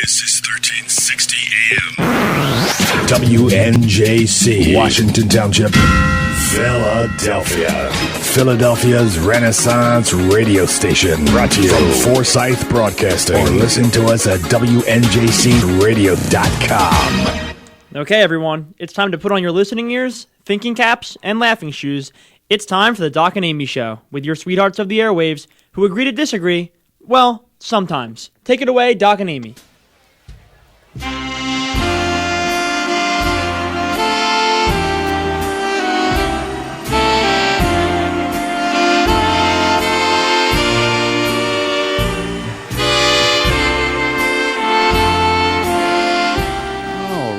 This is 1360 AM. WNJC, Washington Township, Philadelphia. Philadelphia's Renaissance radio station. Brought to you from Forsyth Broadcasting. Or listen to us at WNJCradio.com. Okay, everyone, it's time to put on your listening ears, thinking caps, and laughing shoes. It's time for the Doc and Amy Show with your sweethearts of the airwaves who agree to disagree. Well, sometimes. Take it away, Doc and Amy.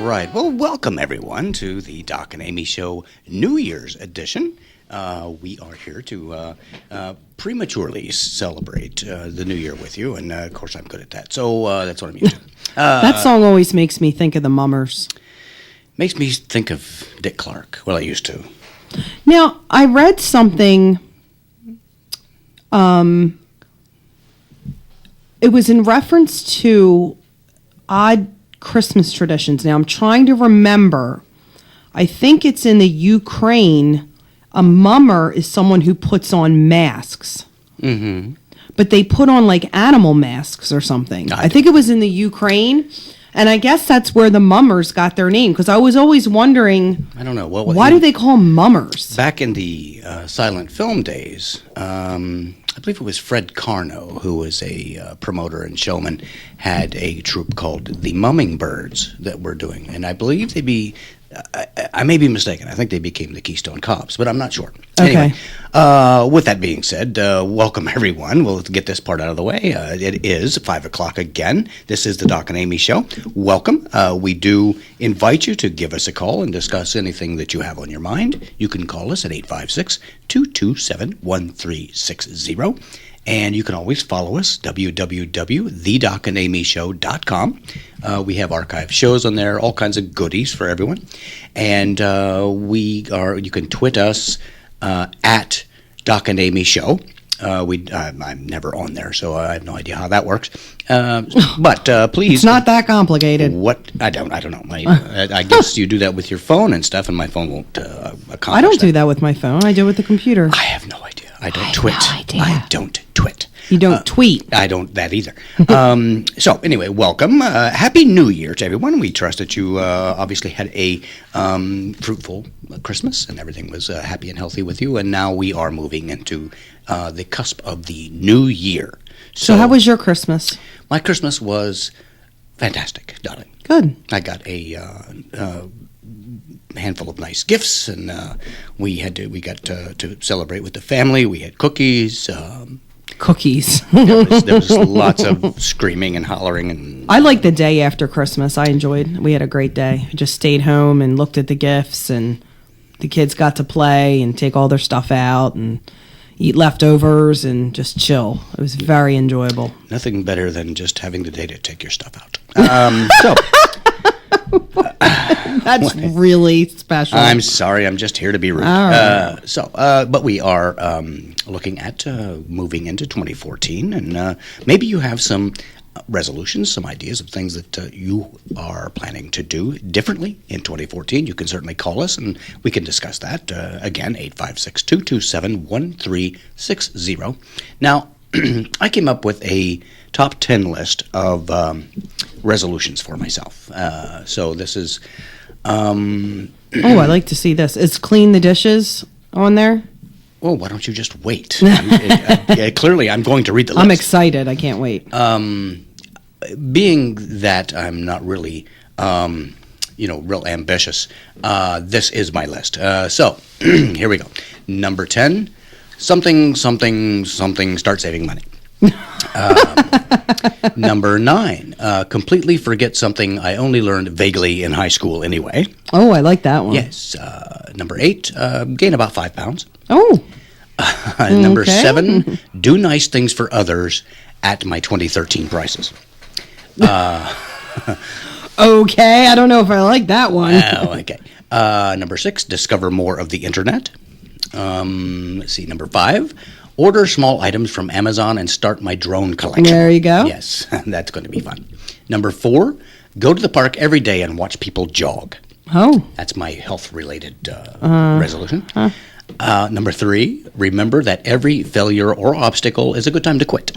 Right. Well, welcome everyone to the Doc and Amy Show New Year's edition. We are here to prematurely celebrate the New Year with you, and of course I'm good at that. So that's what I'm used to. That song always makes me think of the Mummers. Makes me think of Dick Clark. Well, I used to. Now, I read something. It was in reference to odd Christmas traditions. Now I'm trying to remember. I think it's in the Ukraine. A mummer is someone who puts on masks. Mm-hmm. But they put on like animal masks or something. I think it was in the Ukraine. And I guess that's where the mummers got their name. Because I was always wondering, I don't know. Why do they call them mummers? Back in the silent film days, I believe it was Fred Carno, who was a promoter and showman, had a troupe called the Mumming Birds that were doing. And I believe I may be mistaken. I think they became the Keystone Cops, but I'm not sure. Okay. Anyway, with that being said, welcome everyone. We'll get this part out of the way. It is 5 o'clock again. This is the Doc and Amy Show. Welcome. We do invite you to give us a call and discuss anything that you have on your mind. You can call us at 856-227-1360. And you can always follow us, www.thedocandamyshow.com. We have archived shows on there, all kinds of goodies for everyone. And you can tweet us at Doc and Amy Show. I'm never on there, so I have no idea how that works. But please, it's not that complicated. What I don't know. I guess you do that with your phone and stuff, and my phone won't accomplish. I don't do that with my phone. I do it with the computer. I have no idea. I don't twit. I don't twit. You don't tweet. I don't that either. So anyway, welcome. Happy New Year to everyone. We trust that you obviously had a fruitful Christmas and everything was happy and healthy with you. And now we are moving into the cusp of the new year. So how was your Christmas? My Christmas was fantastic, darling. Good. I got a handful of nice gifts, and we got to celebrate with the family. We had cookies. Cookies. there was lots of screaming and hollering, and I like the day after Christmas. We had a great day. I just stayed home and looked at the gifts, and the kids got to play and take all their stuff out and eat leftovers and just chill. It was very enjoyable. Nothing better than just having the day to take your stuff out. That's really special. I'm sorry. I'm just here to be rude. Right. But we are looking at moving into 2014, and maybe you have some resolutions, some ideas of things that you are planning to do differently in 2014. You can certainly call us, and we can discuss that. Again, 856-227-1360. Now, I came up with a top 10 list of resolutions for myself. So this is... I like to see this. Is clean the dishes on there? Oh, why don't you just wait? Clearly, I'm going to read the list. I'm excited. I can't wait. Being that I'm not really, real ambitious, this is my list. So here we go. Number 10, something, start saving money. Number 9, completely forget something I only learned vaguely in high school anyway. Oh, I like that one. Yes. Number 8, gain about 5 pounds. Oh. Number 7, do nice things for others at my 2013 prices. Okay, I don't know if I like that one. Okay. Number 6, discover more of the internet. Let's see, number 5, order small items from Amazon and start my drone collection. There you go. Yes, that's going to be fun. Number 4, go to the park every day and watch people jog. Oh. That's my health-related resolution. Number 3, remember that every failure or obstacle is a good time to quit.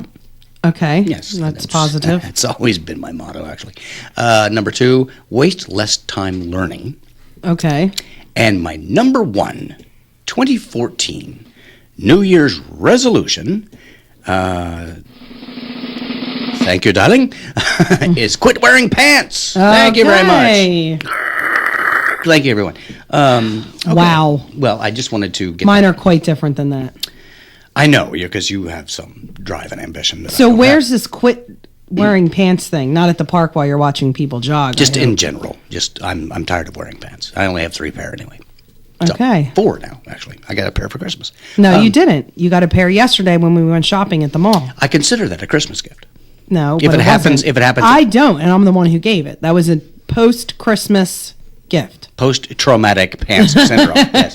Okay. Yes. That's positive. That's always been my motto, actually. Number 2, waste less time learning. Okay. And my number 1, 2014 New Year's resolution, thank you, darling, is quit wearing pants. Thank you very much. Thank you, everyone. Okay. Wow. Well, I just wanted to get Mine are quite different than that. I know, because you have some drive and ambition. That I So don't where's have. this quit wearing pants thing? Not at the park while you're watching people jog. Just I in hope. general. Just I'm tired of wearing pants. I only have 3 pair anyway. So, Okay. 4 now, actually. I got a pair for Christmas. No, you didn't. You got a pair yesterday when we went shopping at the mall. I consider that a Christmas gift. No, If but it happens- wasn't. if it happens- I don't, and I'm the one who gave it. That was a post-Christmas gift. Post-traumatic pants syndrome. Yes.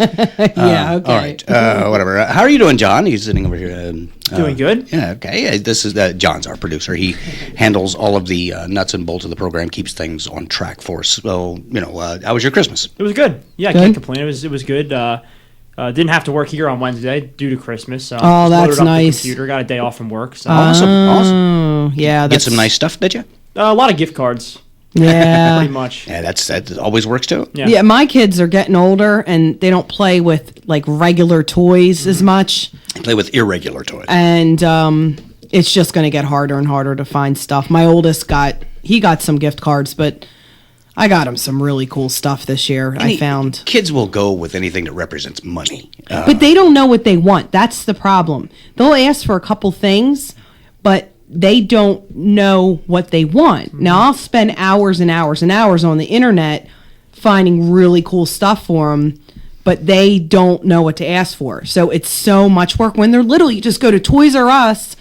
Yeah, okay. All right. Whatever. How are you doing, John? He's sitting over here. Doing good. Yeah. Okay. This is John's our producer. He handles all of the nuts and bolts of the program, keeps things on track for us. So, how was your Christmas? It was good. Yeah, I Good? can't complain. It was good. Didn't have to work here on Wednesday due to Christmas. So Oh, just that's loaded up nice. The computer, got a day off from work. So Awesome. Oh, yeah. Get That's, some nice stuff, did you? a lot of gift cards, Yeah. pretty much. Yeah, that always works too. Yeah. Yeah, my kids are getting older, and they don't play with, like, regular toys as much. Play with irregular toys. And it's just going to get harder and harder to find stuff. My oldest got some gift cards, but I got him some really cool stuff this year. I found. Kids will go with anything that represents money. But they don't know what they want. That's the problem. They'll ask for a couple things, but they don't know what they want. Now, I'll spend hours and hours and hours on the internet finding really cool stuff for them, but they don't know what to ask for. So it's so much work. When they're little, you just go to Toys R Us,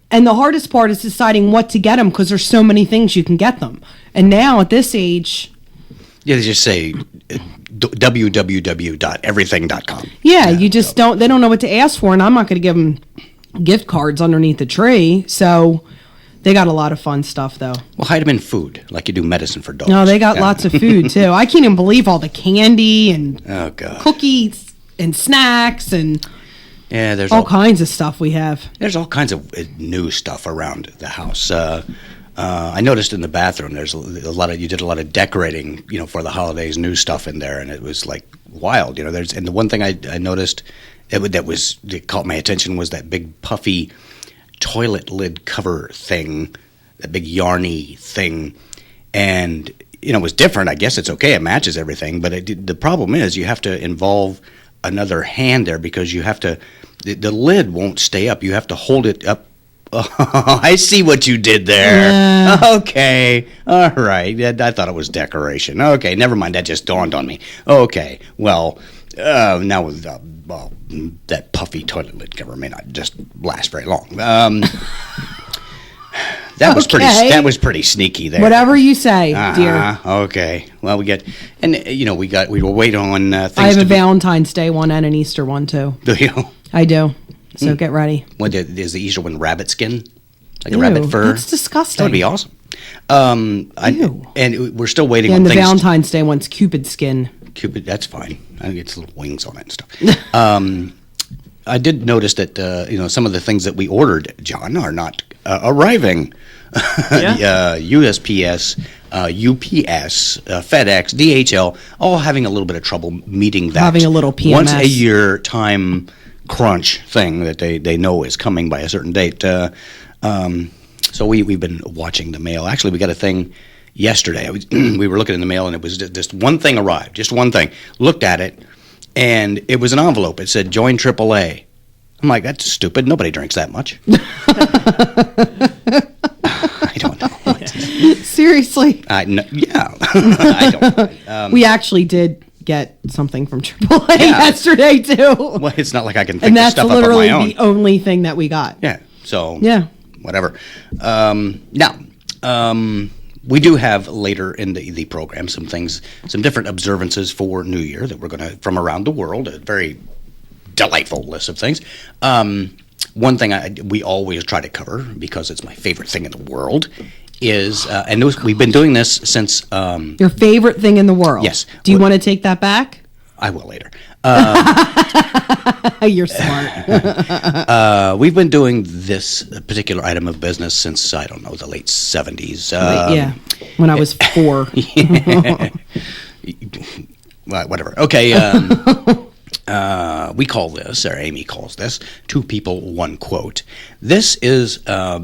and the hardest part is deciding what to get them because there's so many things you can get them. And now at this age, Yeah, they just say www.everything.com. yeah, you just don't. They don't know what to ask for, and I'm not going to give them gift cards underneath the tree. So they got a lot of fun stuff, though. Well, hide them in food, like you do medicine for dogs. No, they got Yeah. lots of food too. I can't even believe all the candy and Oh, God. cookies and snacks and Yeah, there's all kinds of stuff we have. There's all kinds of new stuff around the house. I noticed in the bathroom there's a lot of you did a lot of decorating, for the holidays, new stuff in there, and it was like wild. And the one thing I noticed that caught my attention was that big puffy toilet lid cover thing, that big yarny thing, and it was different. I guess it's okay; it matches everything, but the problem is you have to involve another hand there because you have to. The lid won't stay up. You have to hold it up. Oh, I see what you did there. Okay. All right. I thought it was decoration. Okay. Never mind. That just dawned on me. Okay. Well, now with that puffy toilet lid cover may not just last very long. That was Okay. That was pretty sneaky there. Whatever you say, dear. Okay. Well, we were waiting on things I have to a be. Valentine's Day one and an Easter one too. Do you? I do. So get ready. Is the Easter one rabbit skin? Like a Ew, rabbit fur? that's disgusting. That would be awesome. Ew. And we're still waiting And on the things. Valentine's Day one's Cupid skin. Cupid, that's fine. I think it's little wings on it and stuff. I did notice that some of the things that we ordered, John, are not arriving. Yeah. USPS, UPS, FedEx, DHL, all having a little bit of trouble meeting that Having a little PMS. once a year time crunch thing that they know is coming by a certain date. So we've been watching the mail. Actually, we got a thing yesterday. We were looking in the mail, and it was just one thing arrived, just one thing. Looked at it, and it was an envelope. It said, "Join AAA." I'm like, that's stupid. Nobody drinks that much. I don't know. Seriously. Yeah. I don't. We actually did get something from AAA Yeah. yesterday too. Well, it's not like I can pick And this that's stuff up on literally my own. the only thing that we got. Yeah. So Yeah. whatever. Now, we do have later in the program some different observances for New Year that we're going to from around the world. A very delightful list of things. one thing we always try to cover, because it's my favorite thing in the world, is, we've been doing this since... Your favorite thing in the world. Yes. Do you want to take that back? I will later. You're smart. We've been doing this particular item of business since, I don't know, the late 70s. Yeah, when I was 4. Well, whatever. Okay. We call this, or Amy calls this, Two People, One Quote. This is a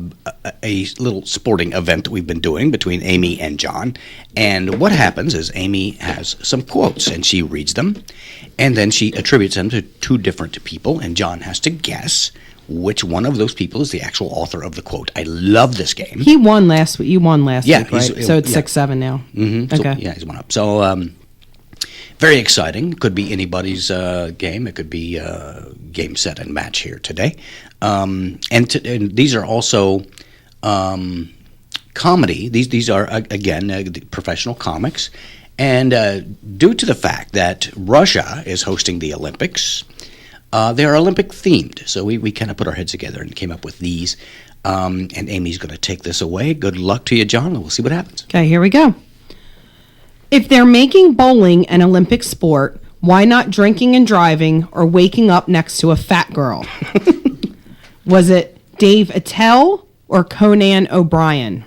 little sporting event that we've been doing between Amy and John. And what happens is Amy has some quotes, and she reads them, and then she attributes them to two different people, and John has to guess which one of those people is the actual author of the quote. I love this game. He won last week. You won last Yeah, week, right? So it's 6-7 now. Mm-hmm. Okay. So, yeah, he's one up. So, very exciting. Could be anybody's game. It could be game, set, and match here today. And these are also comedy. These are, again, professional comics. And due to the fact that Russia is hosting the Olympics, they are Olympic themed. So we kind of put our heads together and came up with these. And Amy's going to take this away. Good luck to you, John, and we'll see what happens. Okay, here we go. If they're making bowling an Olympic sport, why not drinking and driving or waking up next to a fat girl? Was it Dave Attell or Conan O'Brien?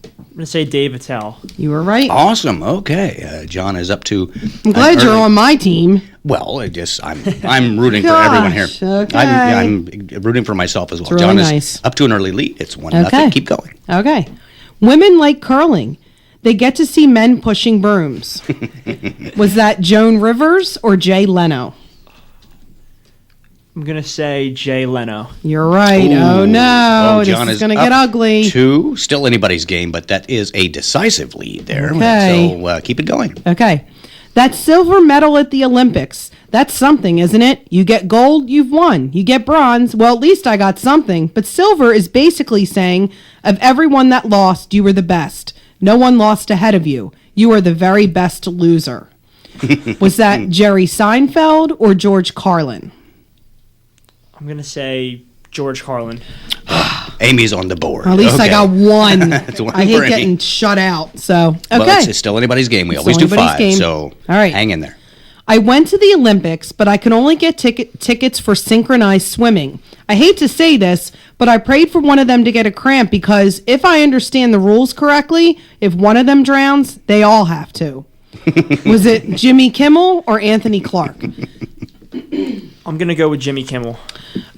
I'm going to say Dave Attell. You were right. Awesome. Okay, John is up to. I'm glad you're on my team. Well, I'm rooting for everyone here. Gosh, okay. I'm rooting for myself as well. It's really John nice. is up to an early lead. It's 1-0. Okay. Keep going. Okay. Women like curling. They get to see men pushing brooms. Was that Joan Rivers or Jay Leno? I'm going to say Jay Leno. You're right. Ooh. Oh, no. John This is going to up get ugly. 2. Still anybody's game, but that is a decisive lead there. Okay. So keep it going. Okay. That silver medal at the Olympics. That's something, isn't it? You get gold, you've won. You get bronze, well, at least I got something. But silver is basically saying, of everyone that lost, you were the best. No one lost ahead of you. You are the very best loser. Was that Jerry Seinfeld or George Carlin? I'm going to say George Carlin. Amy's on the board. At least I Okay. got one. That's one I hate for Amy. getting shut out. So, okay. Well, it's still anybody's game. We It's always do anybody's 5. game. So All right. hang in there. I went to the Olympics, but I could only get tickets for synchronized swimming. I hate to say this, but I prayed for one of them to get a cramp because if I understand the rules correctly, if one of them drowns, they all have to. Was it Jimmy Kimmel or Anthony Clark? I'm going to go with Jimmy Kimmel.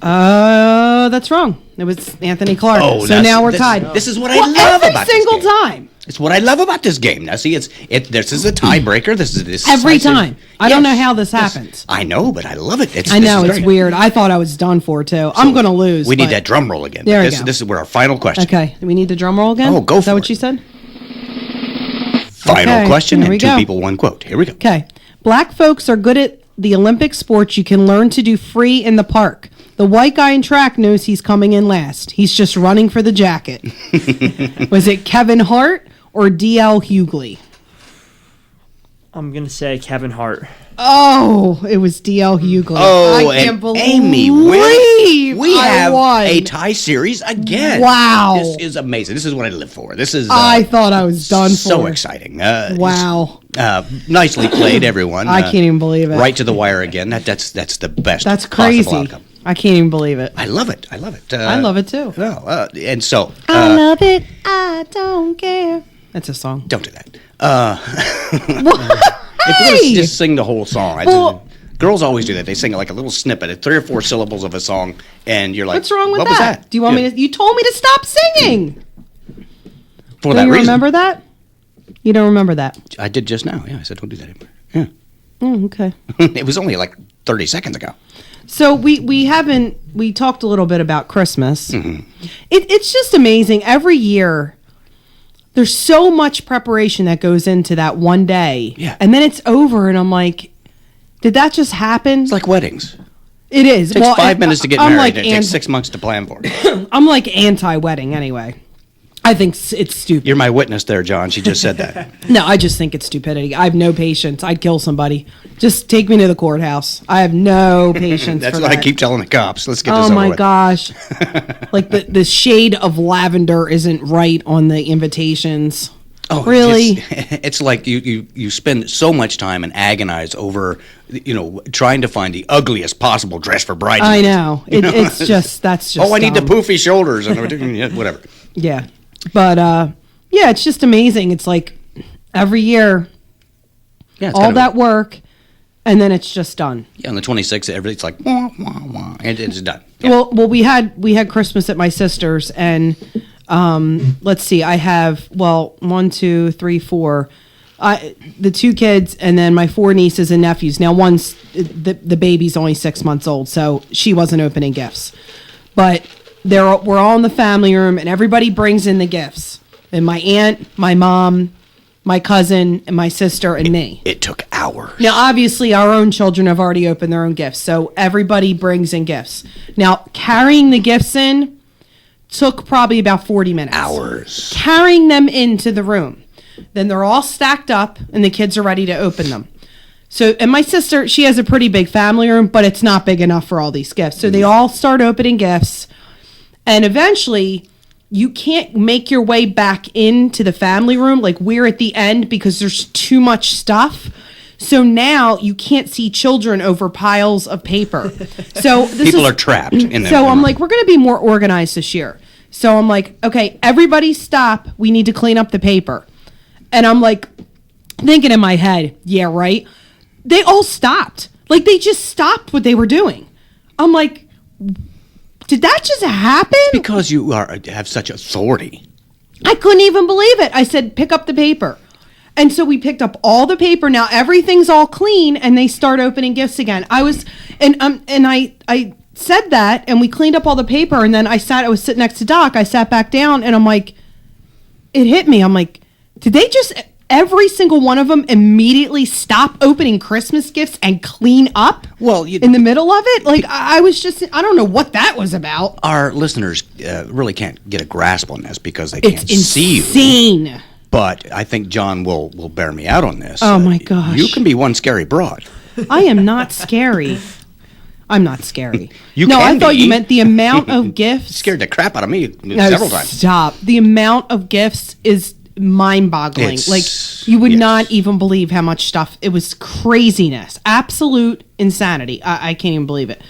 That's wrong. It was Anthony Clark. Oh, so now we're this- tied. This is what I Well, love every about this single game. time. It's what I love about this game. Now, see, this is a tiebreaker. This is this Every time. I don't know how this happens. I know, but I love it. I know, this is it's great. weird. I thought I was done for, too. I'm going to lose. We need but- that drum roll again. There we this, go. this is where our final question. Okay. Do we need the drum roll again? Oh, go Is that for what it. you said? Final Okay, question here we and 2 go. people, 1 quote. Here we go. Okay. Black folks are good at the Olympic sports you can learn to do free in the park. The white guy in track knows he's coming in last. He's just running for the jacket. Was it Kevin Hart or D.L. Hughley? I'm going to say Kevin Hart. Oh, it was D.L. Hughley. Oh, I can't and believe Amy wins. We I have won. a tie series again. Wow. This is amazing. This is what I live for. This is I thought I was done so for. exciting. Wow. Nicely played, everyone. I can't even believe it. Right to the wire again. That's the best. That's possible crazy. outcome. I can't even believe it. I love it. I love it. I love it too. Well, and so I love it. I don't care. That's a song. don't do that. Hey! If we're gonna just sing the whole song, Well- girls always do that. They sing like a little snippet, 3 or 4 syllables of a song, and you're like, What's wrong with what that? was that? Do you want me to? You told me to stop singing. For Do that you reason. remember that? You don't remember that? I did just now. Yeah, I said don't do that anymore. Yeah. Okay. It was only like 30 seconds ago. So we talked a little bit about Christmas. It's just amazing. Every year, there's so much preparation that goes into that one day. Yeah. And then it's over, and I'm like, did that just happen? It's like weddings. It is. It takes 5 minutes to get I'm married. Like and it takes 6 months to plan for it. I'm like anti-wedding anyway. I think it's stupid. You're my witness there, John. She just said that. No, I just think it's stupidity. I have no patience. I'd kill somebody. Just take me to the courthouse. I have no patience. That's for what that. I keep telling the cops. Let's get this Oh over my with. gosh! Like the shade of lavender isn't right on the invitations. Oh, really? It's like you spend so much time and agonize over, trying to find the ugliest possible dress for bridesmaids. I know. It's just that's just. Oh, I need the dumb. poofy shoulders and whatever. Yeah, but yeah, it's just amazing. It's like every year, Yeah, it's all kind of- that work, and then it's just done. Yeah, on the 26th, everything's like wah wah wah, and it's done. Yeah. Well, we had Christmas at my sister's, and let's see, I have 1, 2, 3, 4, the 2 kids, and then my 4 nieces and nephews. Now, one's the baby's only 6 months old, so she wasn't opening gifts, but we're all in the family room, and everybody brings in the gifts, and my aunt, my mom, my cousin, and my sister, and me. It took hours. Now, obviously, our own children have already opened their own gifts, so everybody brings in gifts. Now, carrying the gifts in took probably about 40 minutes. Hours. Carrying them into the room. Then they're all stacked up, and the kids are ready to open them. So, and my sister, she has a pretty big family room, but it's not big enough for all these gifts. So they all start opening gifts, and eventually you can't make your way back into the family room. Like, we're at the end because there's too much stuff. So now you can't see children over piles of paper. So People are trapped in them. So I'm like, we're going to be more organized this year. So I'm like, okay, everybody stop. We need to clean up the paper. And I'm like thinking in my head, yeah, right. They all stopped. Like, they just stopped what they were doing. I'm like, did that just happen? because you have such authority. I couldn't even believe it. I said, pick up the paper. And so we picked up all the paper. Now everything's all clean, and they start opening gifts again. I said that, and we cleaned up all the paper, and then I was sitting next to Doc. I sat back down, and I'm like, it hit me. I'm like, did they just, every single one of them immediately stop opening Christmas gifts and clean up? Well, in the middle of it? Like, I was just, I don't know what that was about. Our listeners really can't get a grasp on this because they can't It's see you. insane. But I think John will bear me out on this. Oh, my gosh. You can be one scary broad. I am not scary. I'm not scary. You no, can I thought be. you meant the amount of gifts. Scared the crap out of me No, several times. Stop. The amount of gifts is mind-boggling. It's- Like, you would yes. not even believe how much stuff. It was craziness. Absolute insanity. I can't even believe it.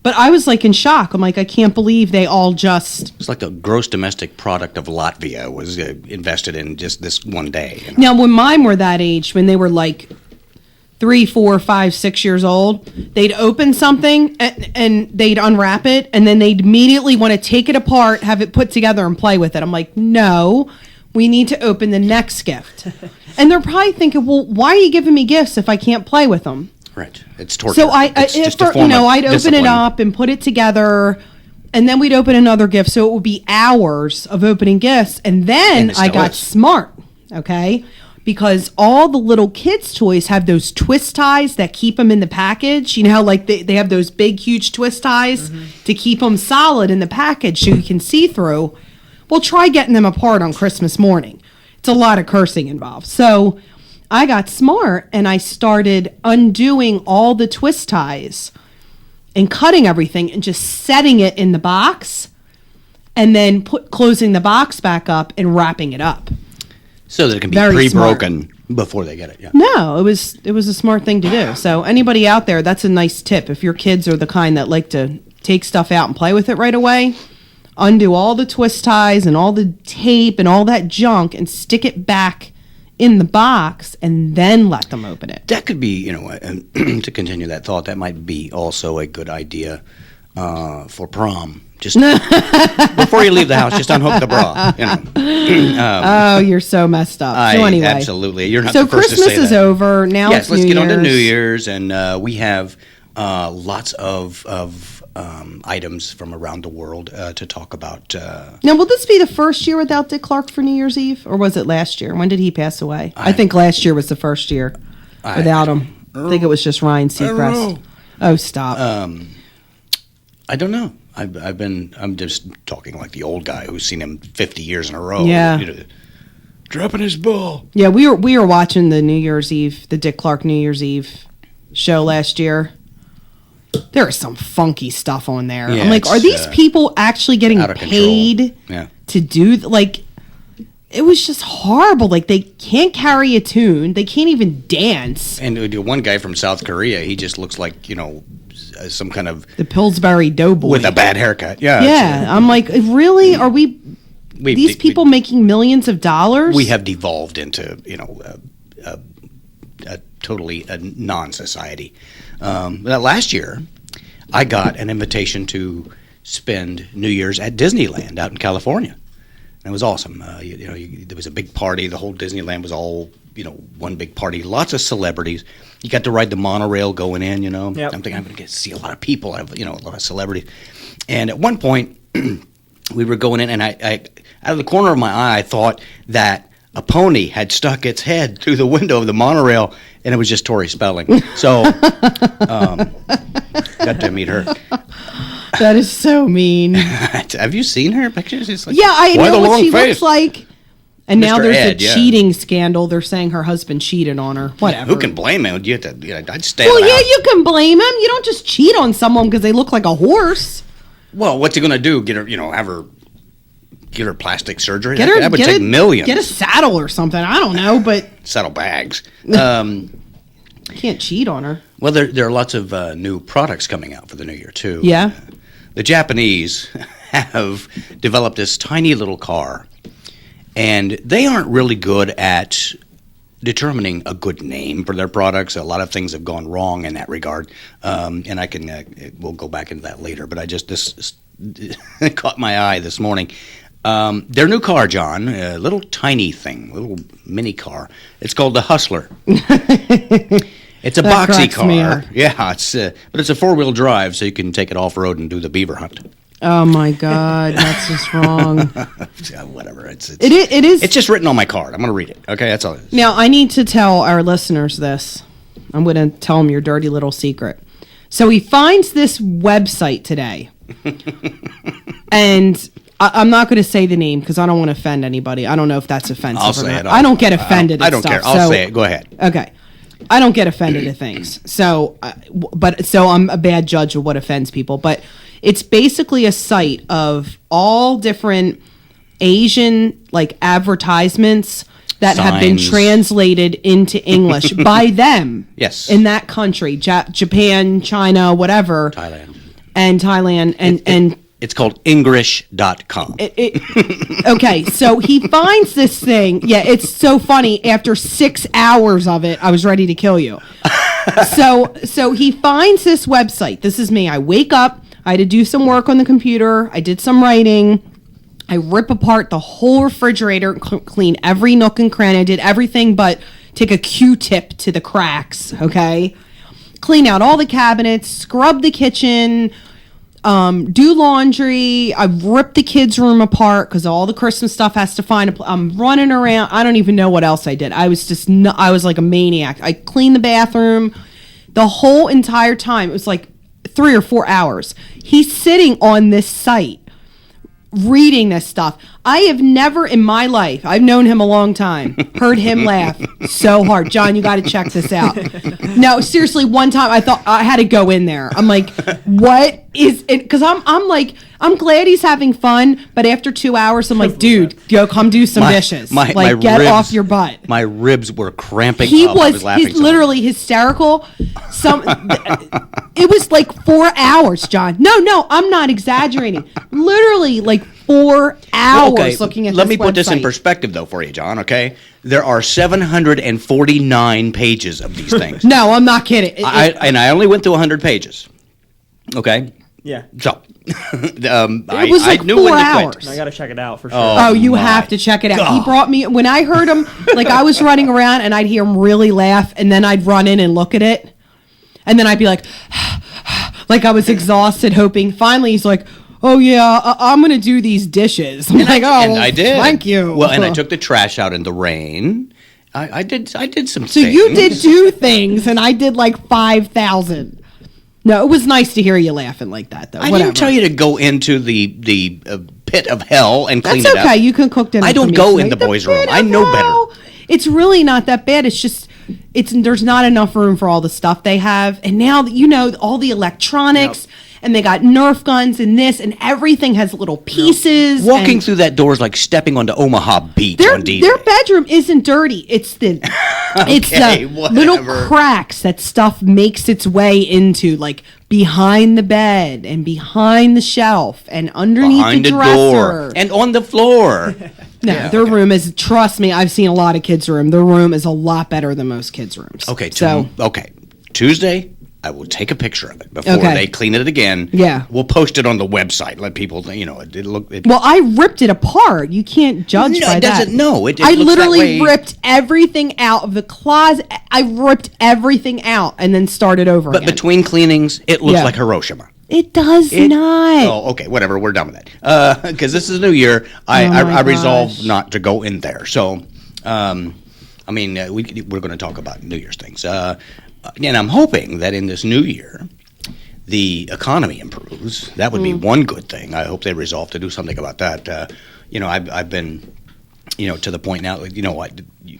But I was like in shock. I'm like, I can't believe they all just. It's like the gross domestic product of Latvia was invested in just this one day. You know? Now, when mine were that age, when they were like 3, 4, 5, 6 years old, they'd open something and they'd unwrap it, and then they'd immediately want to take it apart, have it put together, and play with it. I'm like, no, we need to open the next gift. And they're probably thinking, well, why are you giving me gifts if I can't play with them? Right. It's torture. So It's just a I'd form of open it discipline. up and put it together, and then we'd open another gift. So it would be hours of opening gifts. And then And it I still got is. smart, okay? Because all the little kids' toys have those twist ties that keep them in the package. You know how like they have those big, huge twist ties to keep them solid in the package so you can see through. Well, try getting them apart on Christmas morning. It's a lot of cursing involved. So I got smart, and I started undoing all the twist ties and cutting everything and just setting it in the box, and then closing the box back up and wrapping it up. So that it can be Very pre-broken before they get it. Yeah. No, it was a smart thing to do. So anybody out there, that's a nice tip. If your kids are the kind that like to take stuff out and play with it right away, undo all the twist ties and all the tape and all that junk and stick it back in the box, and then let them open it. That could be, to continue that thought, that might be also a good idea for prom. Just before you leave the house, just unhook the bra. Oh, you're so messed up. So anyway, Absolutely. You're not so the first to Christmas say is that. over. Now Yes, it's let's New get on to Year's. New Year's, and we have lots of items from around the world to talk about. Now, will this be the first year without Dick Clark for New Year's Eve, or was it last year? When did he pass away? I think last year was the first year without him. I think it was just Ryan Seacrest. Oh, stop. I don't know. I'm just talking like the old guy who's seen him 50 years in a row. Yeah. Dropping his ball. Yeah, we were watching the Dick Clark New Year's Eve show last year. There is some funky stuff on there. Yeah, I'm like, are these people actually getting out of paid control. Yeah. to do it was just horrible. Like, they can't carry a tune. They can't even dance. And one guy from South Korea, he just looks like, some kind of... The Pillsbury Doughboy. With a bad haircut. Yeah. Yeah. I'm like, really? Are these people making millions of dollars? We have devolved into, a totally non-society. Last year, I got an invitation to spend New Year's at Disneyland out in California. And it was awesome. There was a big party. The whole Disneyland was all, one big party. Lots of celebrities. You got to ride the monorail going in, Yep. I'm thinking I'm going to get to see a lot of people, a lot of celebrities. And at one point, we were going in, and I out of the corner of my eye, I thought that a pony had stuck its head through the window of the monorail, and it was just Tori Spelling. So, got to meet her. That is so mean. Have you seen her pictures? It's like, Yeah, I why know the what long she face? looks like. And now Mr. there's Ed, a yeah. cheating scandal. They're saying her husband cheated on her. Whatever. Who can blame him? You have to, I'd stay Well, out of the yeah, house. you can blame him. You don't just cheat on someone because they look like a horse. Well, what's he going to do? Get her, get her plastic surgery? Get her. That would get take a, millions. Get a saddle or something. I don't know, but Saddlebags. can't cheat on her. Well, there are lots of new products coming out for the new year, too. Yeah. The Japanese have developed this tiny little car, and they aren't really good at determining a good name for their products. A lot of things have gone wrong in that regard, and I can we'll go back into that later. But this caught my eye this morning. Their new car, John, a little tiny thing, little mini car. It's called the Hustler. It's a That boxy cracks me car. up. Yeah, but it's a 4-wheel drive, so you can take it off road and do the beaver hunt. Oh my God, that's just wrong. Yeah, whatever. It is. It's just written on my card. I'm going to read it. Okay, that's all it is. Now, I need to tell our listeners this. I'm going to tell them your dirty little secret. So he finds this website today. And I'm not going to say the name because I don't want to offend anybody. I don't know if that's offensive I'll or say not. it. I don't get offended I at don't stuff. care. I'll say it. Go ahead. Okay. I don't get offended at things. So I'm a bad judge of what offends people. But it's basically a site of all different Asian advertisements that have been Signs. translated into English by them. Yes. In that country, Japan, China, whatever. Thailand. And Thailand and It's called English.com. okay, so he finds this thing. Yeah, it's so funny. After 6 hours of it, I was ready to kill you. So he finds this website. This is me. I wake up. I had to do some work on the computer. I did some writing. I rip apart the whole refrigerator, clean every nook and cranny. I did everything but take a Q-tip to the cracks, okay? Clean out all the cabinets, scrub the kitchen, do laundry. I ripped the kids' room apart because all the Christmas stuff has to find I'm running around. I don't even know what else I did. I was just I was like a maniac. I cleaned the bathroom the whole entire time. It was like 3 or 4 hours. He's sitting on this site reading this stuff. I have never in my life, I've known him a long time, heard him laugh so hard. John, you got to check this out. No, seriously, one time I thought I had to go in there. I'm like, what is it? Because I'm like, I'm glad he's having fun, but after 2 hours, I'm like, dude, go come do some dishes. Get ribs, off your butt. My ribs were cramping He up. I was laughing he's so much. literally hysterical. It was like 4 hours, John. No, I'm not exaggerating. Literally like 4 hours looking at let this me put this in website. perspective, though, for you, John, okay? There are 749 pages of these things. No, I'm not kidding. I only went through 100 pages, okay? Yeah. So, It was like I knew 4 when to hours. quit. I gotta check it out for sure. Oh, you have to check it out. He brought me when I heard him. Like I was running around and I'd hear him really laugh, and then I'd run in and look at it, and then I'd be like, like I was exhausted, hoping. Finally, he's like, "Oh yeah, I'm gonna do these dishes." I'm like, "Oh, And I did. Thank you." Well, and I took the trash out in the rain. I did some So things. you did 2 things, and I did like 5,000. No, it was nice to hear you laughing like that, though. I Whatever. didn't tell you to go into the pit of hell and clean That's it up. okay. You can cook dinner. I for don't me go tonight. in the boys' room. pit I of know hell. better. It's really not that bad. It's just there's not enough room for all the stuff they have, and now all the electronics. And they got Nerf guns and this, and everything has little pieces. Walking and through that door is like stepping onto Omaha Beach their on D-Day. their bedroom isn't dirty. It's the Okay, little whatever. cracks that stuff makes its way into, like behind the bed and behind the shelf and underneath Behind the the dresser. door and on the floor. No, their room is. Trust me, I've seen a lot of kids' room. Their room is a lot better than most kids' rooms. Okay, so Tuesday, I will take a picture of it before Okay. they clean it again. Yeah. We'll post it on the website. Let people, well, I ripped it apart. You can't judge No, by it that. doesn't- no, it I looks that literally way. ripped everything out of the closet. I ripped everything out and then started over But again. between cleanings, it looks Yeah. like Hiroshima. It does not. Oh, okay, whatever. We're done with that. Because this is New Year, I my resolved gosh. not to go in there. So, we're going to talk about New Year's things. And I'm hoping that in this new year, the economy improves. That would be one good thing. I hope they resolve to do something about that. I've been, to the point now,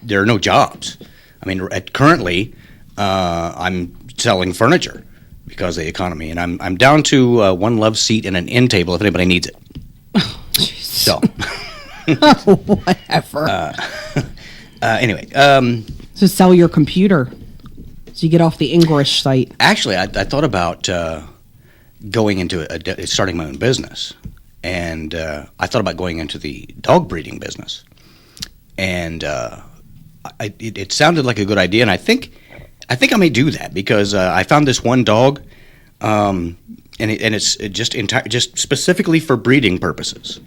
there are no jobs. I mean, currently, I'm selling furniture because of the economy, and I'm down to one love seat and an end table if anybody needs it. So, Whatever. anyway, So sell your computer so you get off the English site. actually, I thought about going into starting my own business, and I thought about going into the dog breeding business, and it sounded like a good idea, and I think I may do that because I found this one dog, and it's just specifically for breeding purposes,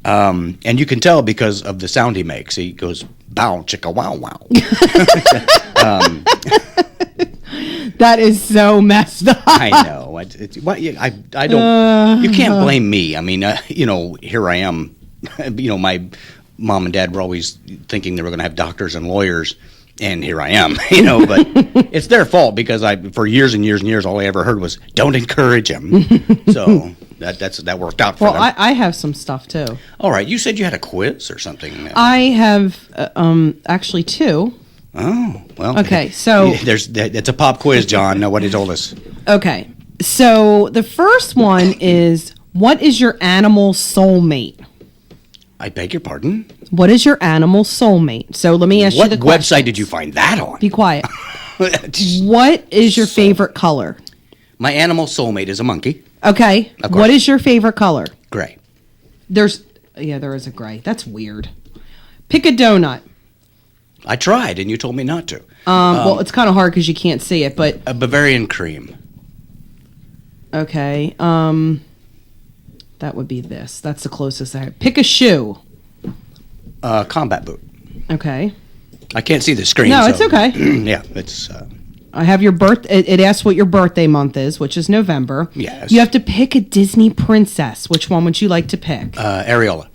and you can tell because of the sound he makes. He goes bow chicka wow wow. That is so messed up. I know. I don't. You can't blame me. I mean, here I am. My mom and dad were always thinking they were going to have doctors and lawyers, and here I am. But it's their fault because for years and years and years, all I ever heard was "Don't encourage him." So that worked out for Well, them. I have some stuff too. All right, you said you had a quiz or something. I have actually two. Oh well. Okay, so- it's a pop quiz, John. Know what he told us. Okay, so the first one is, what is your animal soulmate? I beg your pardon. What is your animal soulmate? So let me ask What you the website questions. did you find that on? Be quiet. What is your favorite color? My animal soulmate is a monkey. Okay. Of course. What is your favorite color? Gray. There is a gray. That's weird. Pick a donut. I tried, and you told me not to. Well, it's kind of hard because you can't see it, but A Bavarian cream. okay. That would be this. That's the closest I have. Pick a shoe. Combat boot. Okay. I can't see the screen. No, so- it's okay. Yeah, it's. I have your birth. It asks what your birthday month is, which is November. Yes. You have to pick a Disney princess. Which one would you like to pick? Ariel.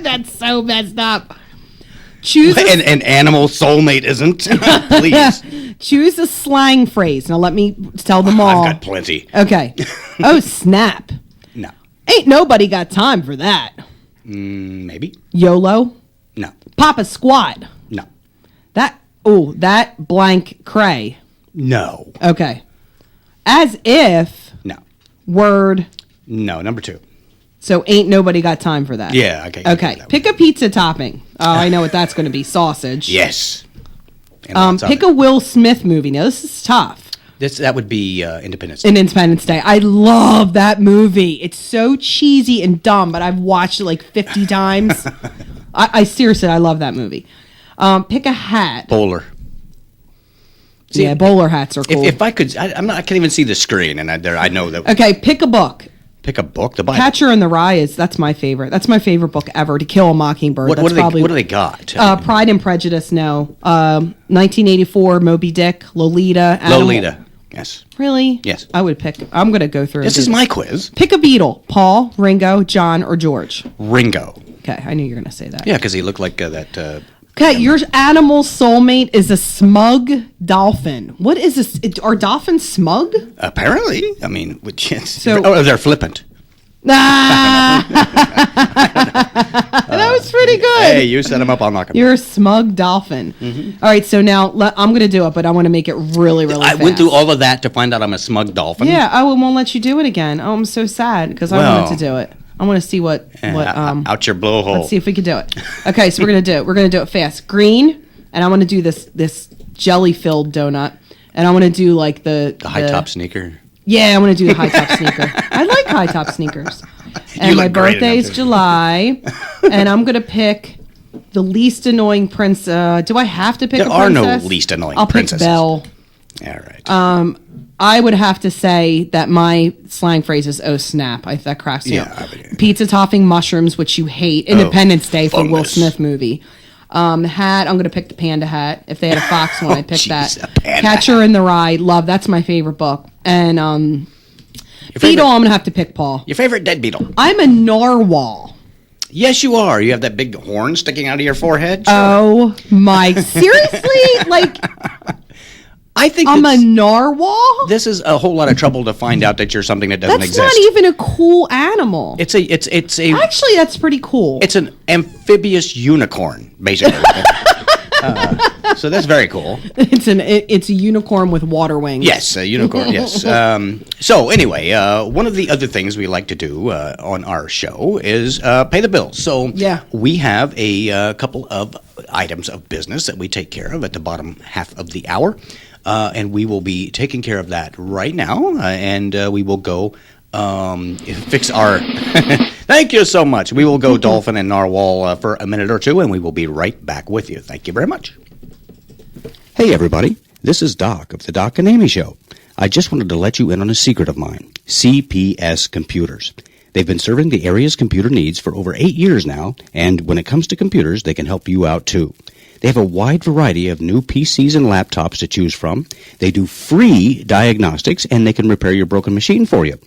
That's so messed up. Choose a, An animal soulmate isn't. Please. choose a slang phrase. Now let me tell them all. I've got plenty. Okay. Oh snap! No. Ain't nobody got time for that. Maybe. YOLO. No. Papa squat. No. That blank cray. No. Okay. As if No. word. No. Number 2. So ain't nobody got time for that. Yeah, okay. Okay. Pick a pizza topping. Oh, I know what that's going to be. Sausage. Yes. And lots of Pick it. a Will Smith movie. Now this is tough. That would be Independence Day. In Independence Day. I love that movie. It's so cheesy and dumb, but I've watched it like 50 times. I seriously, I love that movie. Pick a hat. Bowler. See, Yeah, bowler hats are cool. If I could, I can't even see the screen, and I know that. Okay, pick a book. Pick a book. The Bible. Catcher in the Rye that's my favorite. That's my favorite book ever. To Kill a Mockingbird. What That's do they? probably, What do they got? Pride and Prejudice. No. 1984. Moby Dick. Lolita. Lolita. Yes. Really? Yes. I would pick. I'm gonna go through. This and is do my quiz. Pick a Beatle. Paul, Ringo, John, or George. Ringo. Okay, I knew you were gonna say that. Yeah, because he looked like that Okay, your animal soulmate is a smug dolphin. What is this? Are dolphins smug? Apparently, I mean, So- they're flippant. Ah, that was pretty good. Hey, you set them up, I'll knock them. You're a smug dolphin. All right, so now I'm going to do it, but I want to make it really, really I fast. went through all of that to find out I'm a smug dolphin. Yeah, I won't let you do it again. Oh, I'm so sad because I Well. wanted to do it. I want to see what out your blowhole. let's see if we can do it. Okay, so we're going to do it. We're going to do it fast. Green, and I want to do this jelly-filled donut, and I want to do like the high top sneaker. Yeah, I want to do the high top sneaker. I like high top sneakers. And You my look great in birthday them, is too. July, and I'm gonna pick the least annoying prince. Do I have to pick There a are no princess? least annoying I'll princesses. pick Belle. All right. I would have to say that my slang phrase is "oh snap." That cracks you Yeah, up. I would- Pizza topping mushrooms, which you hate. Independence Day for Will fungus. Smith movie. Hat. I'm gonna pick the panda hat. If they had a fox one, I'd pick jeez, that. a panda Catcher in the Rye. Love. That's my favorite book. And Your favorite- Beetle. I'm gonna have to pick Paul. Your favorite dead beetle? I'm a narwhal. Yes, you are. You have that big horn sticking out of your forehead. Oh my! Seriously? Like I think I'm a that's- narwhal? this is a whole lot of trouble to find out that you're something that doesn't That's exist. not even a cool animal. It's a Actually, that's pretty cool. it's an amphibious unicorn, basically. So that's very cool. It's a unicorn with water wings. Yes, a unicorn. Yes. So anyway, one of the other things we like to do on our show is pay the bills. So Yeah. we have a couple of items of business that we take care of at the bottom half of the hour, and we will be taking care of that right now, and we will go fix our. Thank you so much. We will go dolphin and narwhal for a minute or two, and we will be right back with you. Thank you very much. Hey, everybody. This is Doc of the Doc and Amy Show. I just wanted to let you in on a secret of mine. CPS Computers. They've been serving the area's computer needs for over 8 years now, and when it comes to computers, they can help you out too. They have a wide variety of new PCs and laptops to choose from. They do free diagnostics, and they can repair your broken machine for you.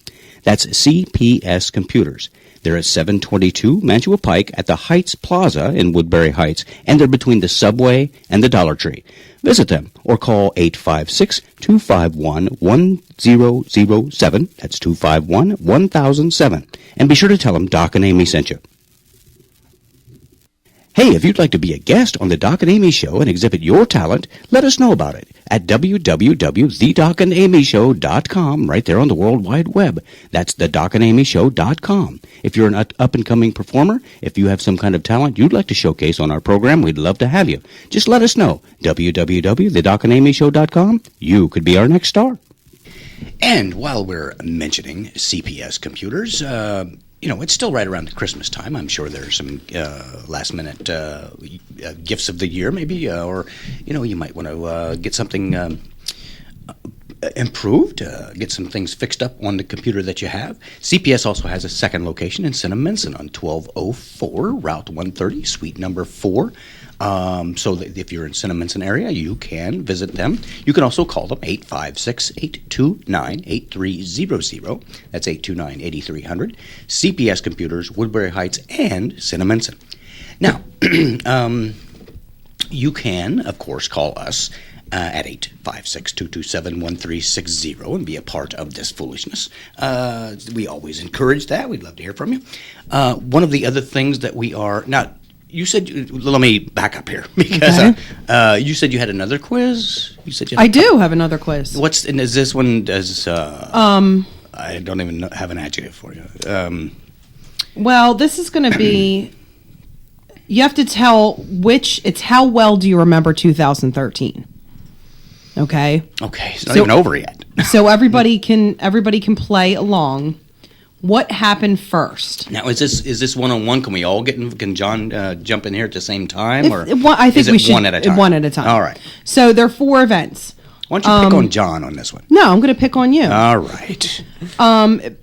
That's CPS Computers. They're at 722 Mantua Pike at the Heights Plaza in Woodbury Heights, and they're between the Subway and the Dollar Tree. Visit them or call 856-251-1007. That's 251-1007. And be sure to tell them Doc and Amy sent you. Hey, if you'd like to be a guest on the Doc and Amy Show and exhibit your talent, let us know about it at www.thedocandamyshow.com, right there on the World Wide Web. That's thedocandamyshow.com. If you're an up-and-coming performer, if you have some kind of talent you'd like to showcase on our program, we'd love to have you. Just let us know. www.thedocandamyshow.com. You could be our next star. And while we're mentioning CPS computers, it's still right around Christmas time. I'm sure there's some last-minute gifts of the year, maybe, or you might want to get something improved, get some things fixed up on the computer that you have. CPS also has a second location in Cinnaminson on 1204 Route 130, Suite number 4. So that if you're in Cinnaminson area, you can visit them. You can also call them 856-829-8300. That's 829-8300. CPS Computers, Woodbury Heights, and Cinnaminson. Now, you can, of course, call us at 856-227-1360 and be a part of this foolishness. We always encourage that. We'd love to hear from you. One of the other things that we are... Now, you said... Let me back up here because you said you had another quiz. You said you had I do have another quiz. and is this one as... I don't even have an adjective for you. Well, this is going to be... You have to tell it's how well do you remember 2013? Okay. Okay, it's not even over yet. So everybody can play along. What happened first? Now, is this one-on-one? Can we all can John jump in here at the same time, or I think is it we should one at a time? One at a time. All right. So there are 4 events. Why don't you pick on John on this one? No, I'm going to pick on you. All right.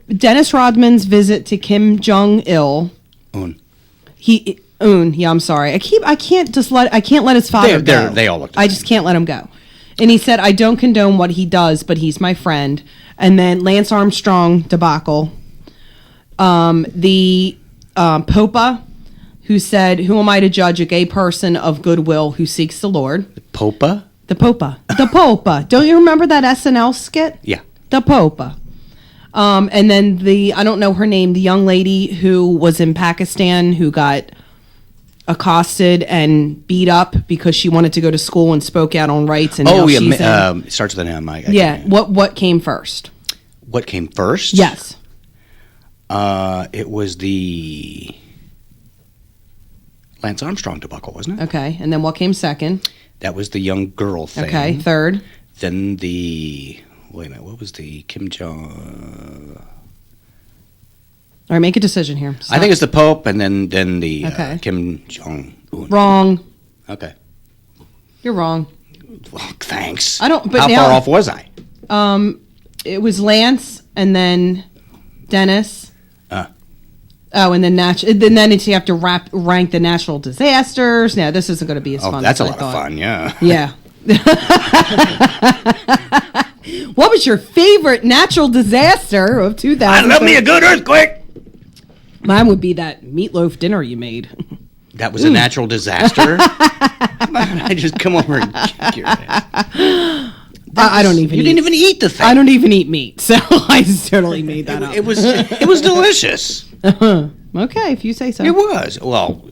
Dennis Rodman's visit to Kim Jong Il. Yeah, I'm sorry. I can't let his father go. They all look the I same. just can't let him go. And he said, I don't condone what he does, but he's my friend. And then Lance Armstrong debacle. The Popa, who said, "Who am I to judge a gay person of goodwill who seeks the Lord?" Popa? The Popa. The Popa. Don't you remember that SNL skit? Yeah. The Popa. And then I don't know her name, the young lady who was in Pakistan who got accosted and beat up because she wanted to go to school and spoke out on rights. And now she's in, it starts with an M. yeah. What came first? What came first? Yes. It was the Lance Armstrong debacle, wasn't it? Okay. And then what came second? That was the young girl thing. Okay. Third. Then wait a minute, what was the Kim Jong? All right, make a decision here. I think it's the Pope, and then the Okay. Kim Jong Un. Wrong. Okay. You're wrong. Well, thanks. I don't- but How now- far off was I? It was Lance and then Dennis. Oh, and then then you have to rank the natural disasters. Now, this isn't going to be as Oh, fun. that's as a I lot thought. of fun. Yeah. Yeah. What was your favorite natural disaster of 2000? I love me a good earthquake. Mine would be that meatloaf dinner you made. That was a natural disaster. I just come over and kick your ass. I don't even. You didn't even eat the thing. I don't even eat meat, so I just totally made that up. It was delicious. Okay, if you say so. It was. Well,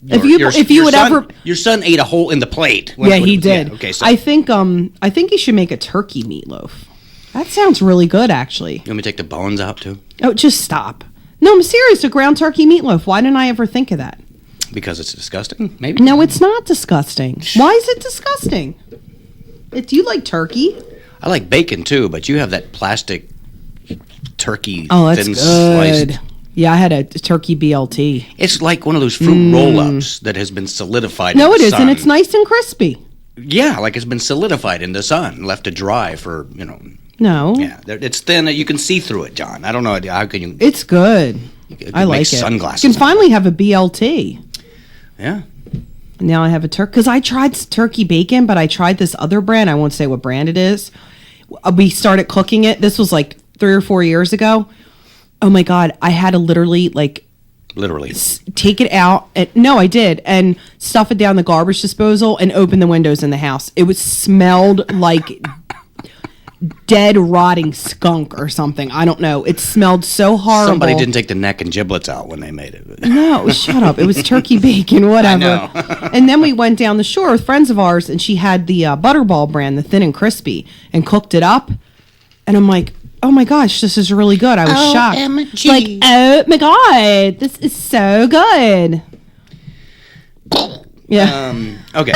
If you would son, ever- your son ate a hole in the plate. Yeah, he did. Okay, so I think you should make a turkey meatloaf. That sounds really good, actually. you want me to take the bones out too? Oh, just stop. No, I'm serious. A ground turkey meatloaf. Why didn't I ever think of that? Because it's disgusting. Maybe. No, it's not disgusting. Why is it disgusting? Do you like turkey? I like bacon too, but you have that plastic turkey Oh, that's thin good. sliced. Yeah, I had a turkey BLT. It's like one of those fruit roll-ups that has been solidified. No, in it the isn't. sun. It's nice and crispy. Yeah, like it's been solidified in the sun, left to dry for No, Yeah, it's thin. You can see through it, John. I don't know how can you. it's good. could I like make it. sunglasses You out can finally have a BLT. Yeah. Now I have a turkey because I tried turkey bacon, but I tried this other brand. I won't say what brand it is. We started cooking it. This was like 3 or 4 years ago. Oh my god! I had to literally Literally. take it out. No, I did, and stuff it down the garbage disposal and open the windows in the house. It was smelled like dead, rotting skunk or something. I don't know. It smelled so horrible. Somebody didn't take the neck and giblets out when they made it. No, shut up. It was turkey bacon, whatever. know. And then we went down the shore with friends of ours, and she had the Butterball brand, the thin and crispy, and cooked it up. And I'm like, oh my gosh, this is really good. I was shocked. OMG. Like, oh my god, this is so good. Yeah. Okay.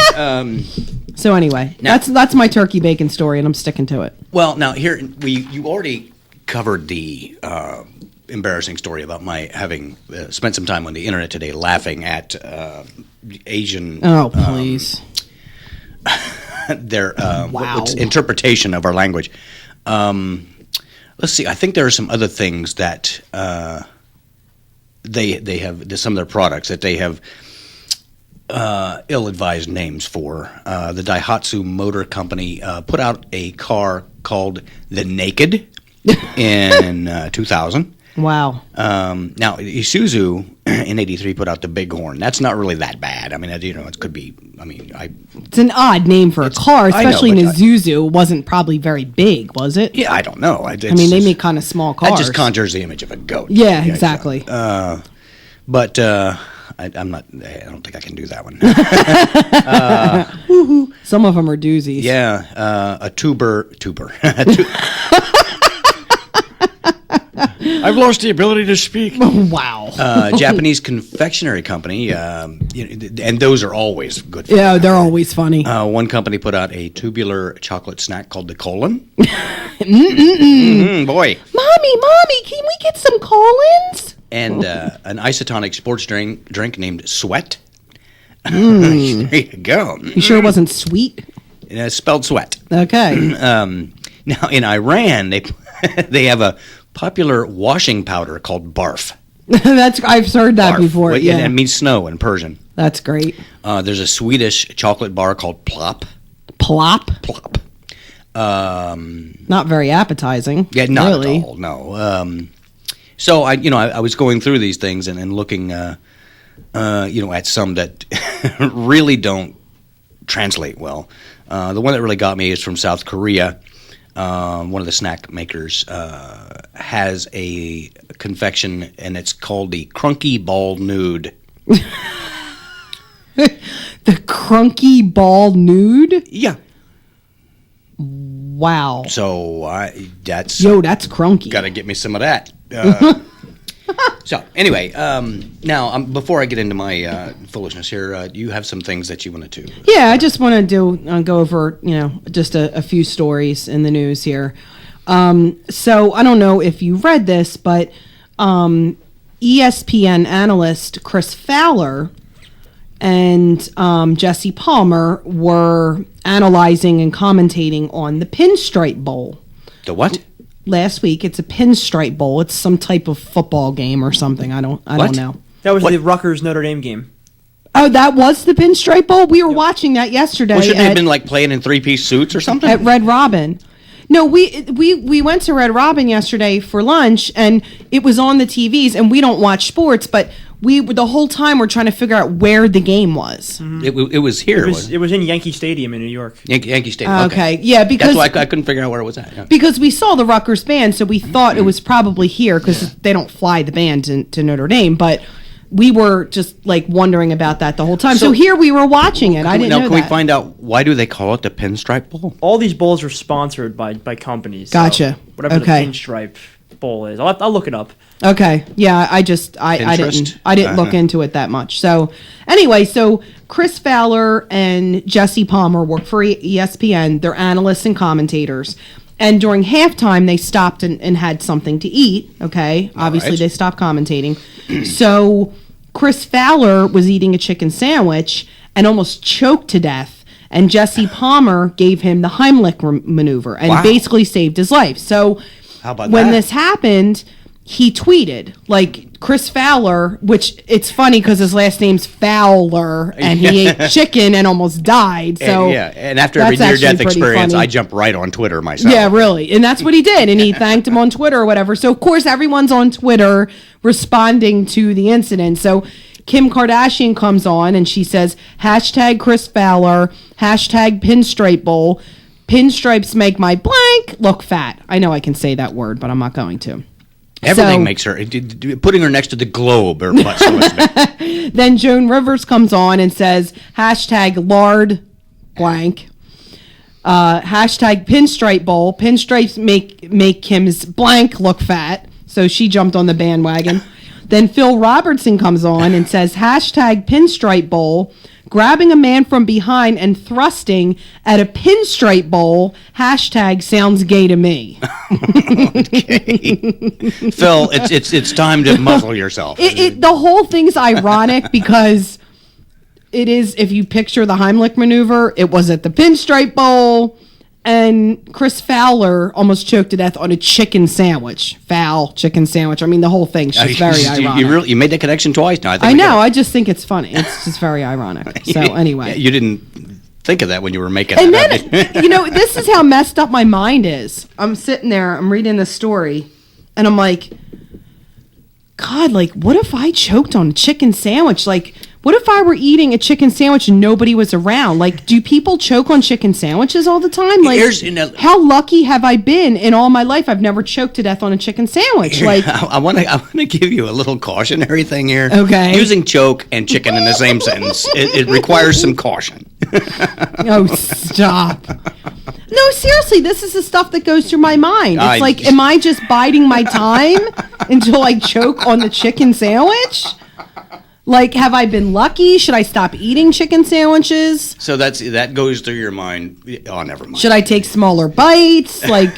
So anyway, Now- that's my turkey bacon story, and I'm sticking to it. Well, now here you already covered the embarrassing story about my having spent some time on the internet today laughing at Asian. Oh please. Their Wow. what's interpretation of our language. Let's see. I think there are some other things that they have some of their products that they have ill-advised names for. The Daihatsu Motor Company put out a car called the Naked in 2000. Wow. Now Isuzu in '83 put out the Bighorn. That's not really that bad. I mean, it could be. I mean, It's an odd name for a car, I know, especially in but Isuzu. It wasn't probably very big, was it? yeah, I don't know. I mean, they make kind of small cars. That just conjures the image of a goat. Yeah, exactly. But I'm not. I don't think I can do that one. Some of them are doozies. Yeah, a tuber. I've lost the ability to speak. Wow. Japanese confectionery company, and those are always good. Yeah, they're always funny. One company put out a tubular chocolate snack called the Colon. Boy. Mommy, can we get some Collins? And an isotonic sports drink named Sweat. There you go. You sure it wasn't sweet? It's spelled Sweat. Okay. Now in Iran, they have a popular washing powder called Barf. I've heard that Barf. before. Well, Yeah, it means snow in Persian. that's great. There's a Swedish chocolate bar called Plop. Plop. Plop. Not very appetizing. Yeah, not really. at all. No. So I was going through these things and looking at some that really don't translate well. The one that really got me is from South Korea. One of the snack makers has a confection, and it's called the Crunky Ball Nude. The Crunky Ball Nude? Yeah. Wow. So that's That's crunky. got to get me some of that. So anyway, now before I get into my foolishness here, you have some things that you wanted to. Yeah, I just want to go over, just a few stories in the news here. So I don't know if you read this, but ESPN analyst Chris Fowler and Jesse Palmer were analyzing and commentating on the Pinstripe Bowl. The what? Last week. It's a Pinstripe Bowl. It's some type of football game or something. I don't know. That was What? the Rutgers Notre Dame game. Oh, that was the Pinstripe Bowl? We were watching that yesterday. Well, shouldn't they have been like playing in 3-piece suits or something? At Red Robin. No, we went to Red Robin yesterday for lunch, and it was on the TVs, and we don't watch sports, but the whole time we're trying to figure out where the game was. It was here. It was in Yankee Stadium in New York. Yankee Stadium. Okay. Yeah, because That's why I couldn't figure out where it was at. Yeah. because we saw the Rutgers band, so we thought it was probably here because they don't fly the band to Notre Dame, but we were just like wondering about that the whole time. So here we were watching it. I didn't know Now, that. can we find out why do they call it the Pinstripe Bowl? All these bowls are sponsored by companies. so Gotcha. whatever Okay. the Pinstripe Bowl is, I'll look it up. Okay. Yeah, I Pinterest? didn't look into it that much. So anyway, so Chris Fowler and Jesse Palmer work for ESPN. They're analysts and commentators. And during halftime, they stopped and had something to eat. Okay. Obviously, right. they stopped commentating. So Chris Fowler was eating a chicken sandwich and almost choked to death. And Jesse Palmer gave him the Heimlich maneuver and Wow. basically saved his life. So How about when that? this happened, he tweeted, like, Chris Fowler, which it's funny because his last name's Fowler, and he ate chicken and almost died. So and after every that's near-death actually pretty experience, funny. I jump right on Twitter myself. Yeah, really. And that's what he did. And he thanked him on Twitter or whatever. So, of course, everyone's on Twitter responding to the incident. So, Kim Kardashian comes on and she says, hashtag Chris Fowler, hashtag Pinstripe Bowl. Pinstripes make my blank look fat. I know I can say that word, but I'm not going to. Everything So- makes her putting her next to the globe or what? So much Then Joan Rivers comes on and says, hashtag lard blank. Hashtag Pinstripe Bowl. Pinstripes make Kim's blank look fat. So she jumped on the bandwagon. Then Phil Robertson comes on and says, hashtag Pinstripe Bowl. Grabbing a man from behind and thrusting at a pinstripe bowl. Hashtag sounds gay to me. Phil, it's time to muzzle yourself. The whole thing's ironic because it is, if you picture the Heimlich maneuver, it was at the Pinstripe Bowl, and Chris Fowler almost choked to death on a chicken sandwich. Foul chicken sandwich. I mean, the whole thing's just very ironic. You made that connection twice now. I know. I just think it's funny. It's just very ironic. So anyway. You didn't think of that when you were making And that. then, this is how messed up my mind is. I'm sitting there, I'm reading the story, and I'm like, God, like, what if I choked on a chicken sandwich? Like, what if I were eating a chicken sandwich and nobody was around? Like, do people choke on chicken sandwiches all the time? Like, how lucky have I been in all my life? I've never choked to death on a chicken sandwich. Like, I want to give you a little cautionary thing here. Okay. Using choke and chicken in the same sentence, it requires some caution. oh, stop. No, seriously, this is the stuff that goes through my mind. It's like, am I just biding my time until I choke on the chicken sandwich? Like, have I been lucky? Should I stop eating chicken sandwiches? So that goes through your mind. Oh, never mind. Should I take smaller bites? Like,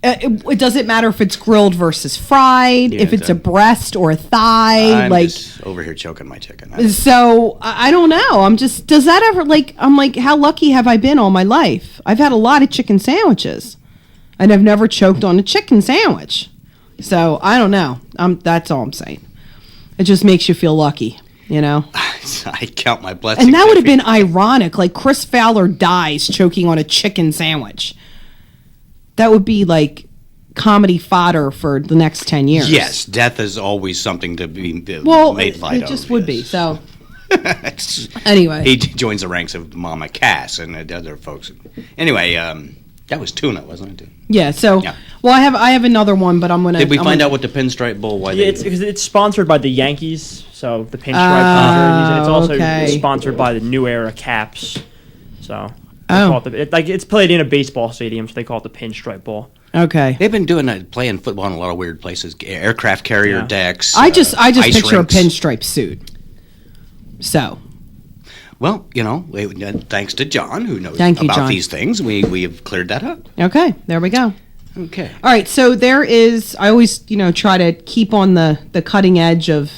it doesn't matter if it's grilled versus fried, if it's a breast or a thigh. I'm like, just over here choking my chicken. so I don't know. I'm just, does that ever, like, I'm like, how lucky have I been all my life? I've had a lot of chicken sandwiches, and I've never choked on a chicken sandwich. So I don't know. That's all I'm saying. It just makes you feel lucky, I count my blessings. And that would have been ironic. Like, Chris Fowler dies choking on a chicken sandwich. That would be like comedy fodder for the next 10 years. Yes, death is always something to be Well, made light it of. just would be. yes. So It's- anyway, he joins the ranks of Mama Cass and the other folks. Anyway, that was tuna, wasn't it? yeah. So Yeah. well, I have another one, but I'm gonna. Did we I'm find gonna- out what the Pinstripe Bowl? Why Yeah, they? it's sponsored by the Yankees, so the pinstripe jerseys, and it's also okay. sponsored by the New Era Caps. So they Oh. call it it's played in a baseball stadium, so they call it the Pinstripe Bowl. Okay. They've been doing playing football in a lot of weird places, aircraft carrier Yeah. decks. I just ice picture rinks. a pinstripe suit. So Well, thanks to John, who knows Thank you, about John. these things, we have cleared that up. okay, there we go. Okay. All right, so there is. I always, try to keep on the cutting edge of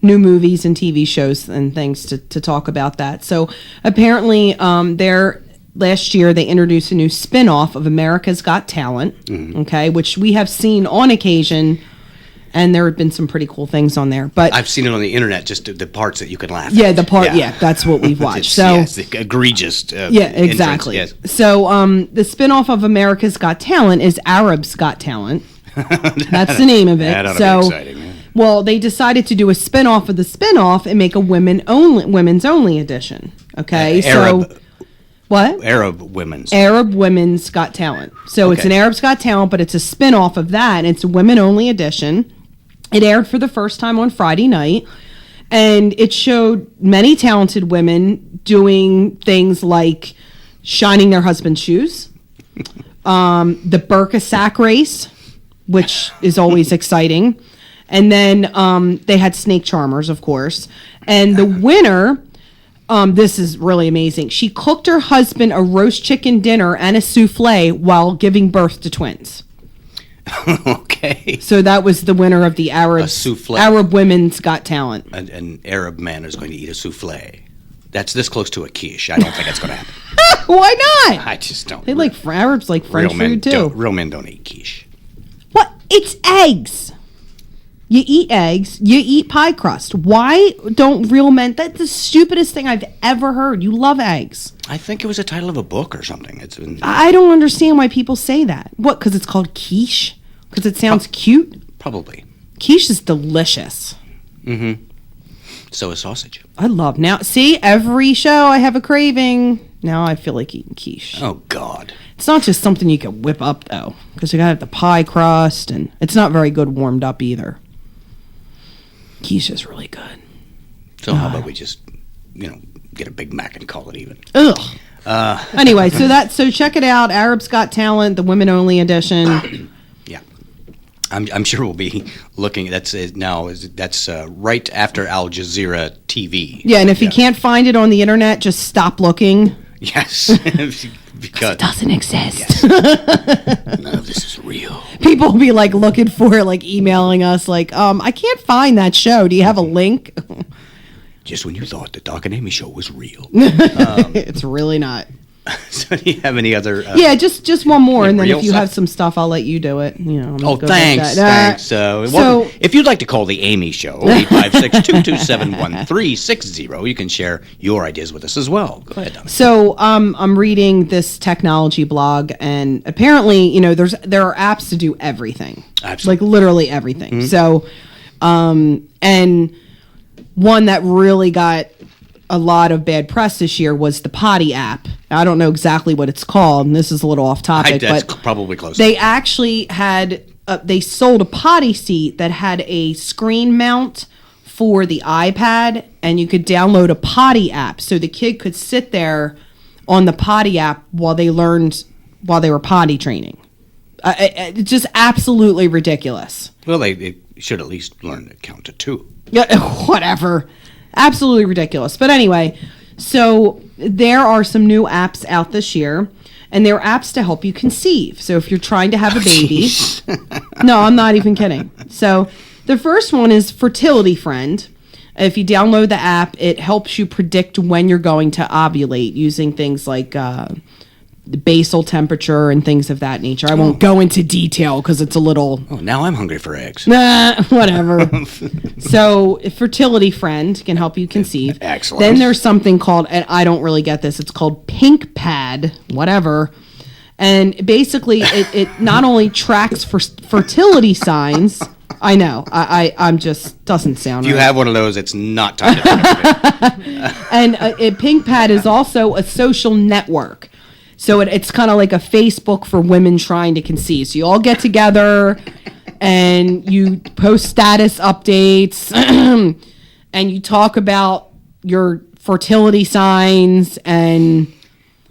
new movies and TV shows and things to talk about that. So apparently, last year they introduced a new spin-off of America's Got Talent. Okay, which we have seen on occasion, and there have been some pretty cool things on there. But I've seen it on the internet, just the parts that you can laugh yeah, at. the part. Yeah, that's what we've watched. It's, So. yes, the egregious. Yeah, entrance, exactly. yes. So, the spin-off of America's Got Talent is Arab's Got Talent. That's the name of it. That ought to so, be exciting. Yeah. well, they decided to do a spin-off of the spin-off and make a women's only edition. Okay, Arab. so what? Arab women's. Arab Women's Got Talent. So it's Okay. an Arab's Got Talent, but it's a spin-off of that, and it's a women-only edition. It aired for the first time on Friday night, and it showed many talented women doing things like shining their husband's shoes, the Burqa sack race, which is always exciting, and then they had snake charmers, of course, and the winner. This is really amazing. She cooked her husband a roast chicken dinner and a souffle while giving birth to twins. Okay. So that was the winner of the souffle. Arab Women's Got Talent. An Arab man is going to eat a souffle. That's this close to a quiche. I don't think that's going to happen. Why not? I just don't. They like Arabs like French food too. Real men don't eat quiche. What? It's eggs. You eat eggs. You eat pie crust. Why don't real men? That's the stupidest thing I've ever heard. You love eggs. I think it was a title of a book or something. I don't understand why people say that. What? Because it's called quiche? Because it sounds cute? Probably. Quiche is delicious. So is sausage. I love now. See, every show I have a craving. Now I feel like eating quiche. Oh, God. It's not just something you can whip up though, because you gotta have the pie crust, and it's not very good warmed up either. Quiche is really good. So how about we just, get a Big Mac and call it even? Ugh. Anyway, so check it out. Arab's Got Talent, the women only edition. Yeah. I'm sure we'll be looking. That's right after Al Jazeera TV. Yeah, and if you can't find it on the internet, just stop looking. Yes. Because It doesn't exist. none of this is real. People will be like looking for it, like emailing us, like, I can't find that show. Do you have a link? Just when you thought the Doc and Amy show was real. It's really not. So do you have any other? Yeah, just one more, and then real if you stuff? have some stuff, I'll let you do it. I'm gonna Oh, go like thanks. that. Thanks. So- If you'd like to call the Amy Show, 856-227-1360, you can share your ideas with us as well. Go ahead, Donna. So I'm reading this technology blog, and apparently, there are apps to do everything, Absolutely. like literally everything. So, and one that really got a lot of bad press this year was the Potty app. I don't know exactly what it's called, and this is a little off topic, That's but probably close. they actually had they sold a potty seat that had a screen mount for the iPad, and you could download a potty app so the kid could sit there on the potty app while they were potty training. It's just absolutely ridiculous. Well, they should at least learn to count to two. Yeah, whatever. Absolutely ridiculous. But anyway, so there are some new apps out this year, and they're apps to help you conceive. So if you're trying to have a baby, no, I'm not even kidding. So the first one is Fertility Friend. If you download the app, it helps you predict when you're going to ovulate using things like the basal temperature and things of that nature. I won't go into detail because it's a little... Oh, now I'm hungry for eggs. Nah, whatever. So, Fertility Friend can help you conceive. Excellent. Then there's something called, and I don't really get this, it's called Pink Pad, whatever. And basically, it not only tracks for fertility signs. I know. I'm just doesn't sound If you right. have one of those, it's not time to think of it. And PinkPad is also a social network. So it's kind of like a Facebook for women trying to conceive. So you all get together and you post status updates and you talk about your fertility signs and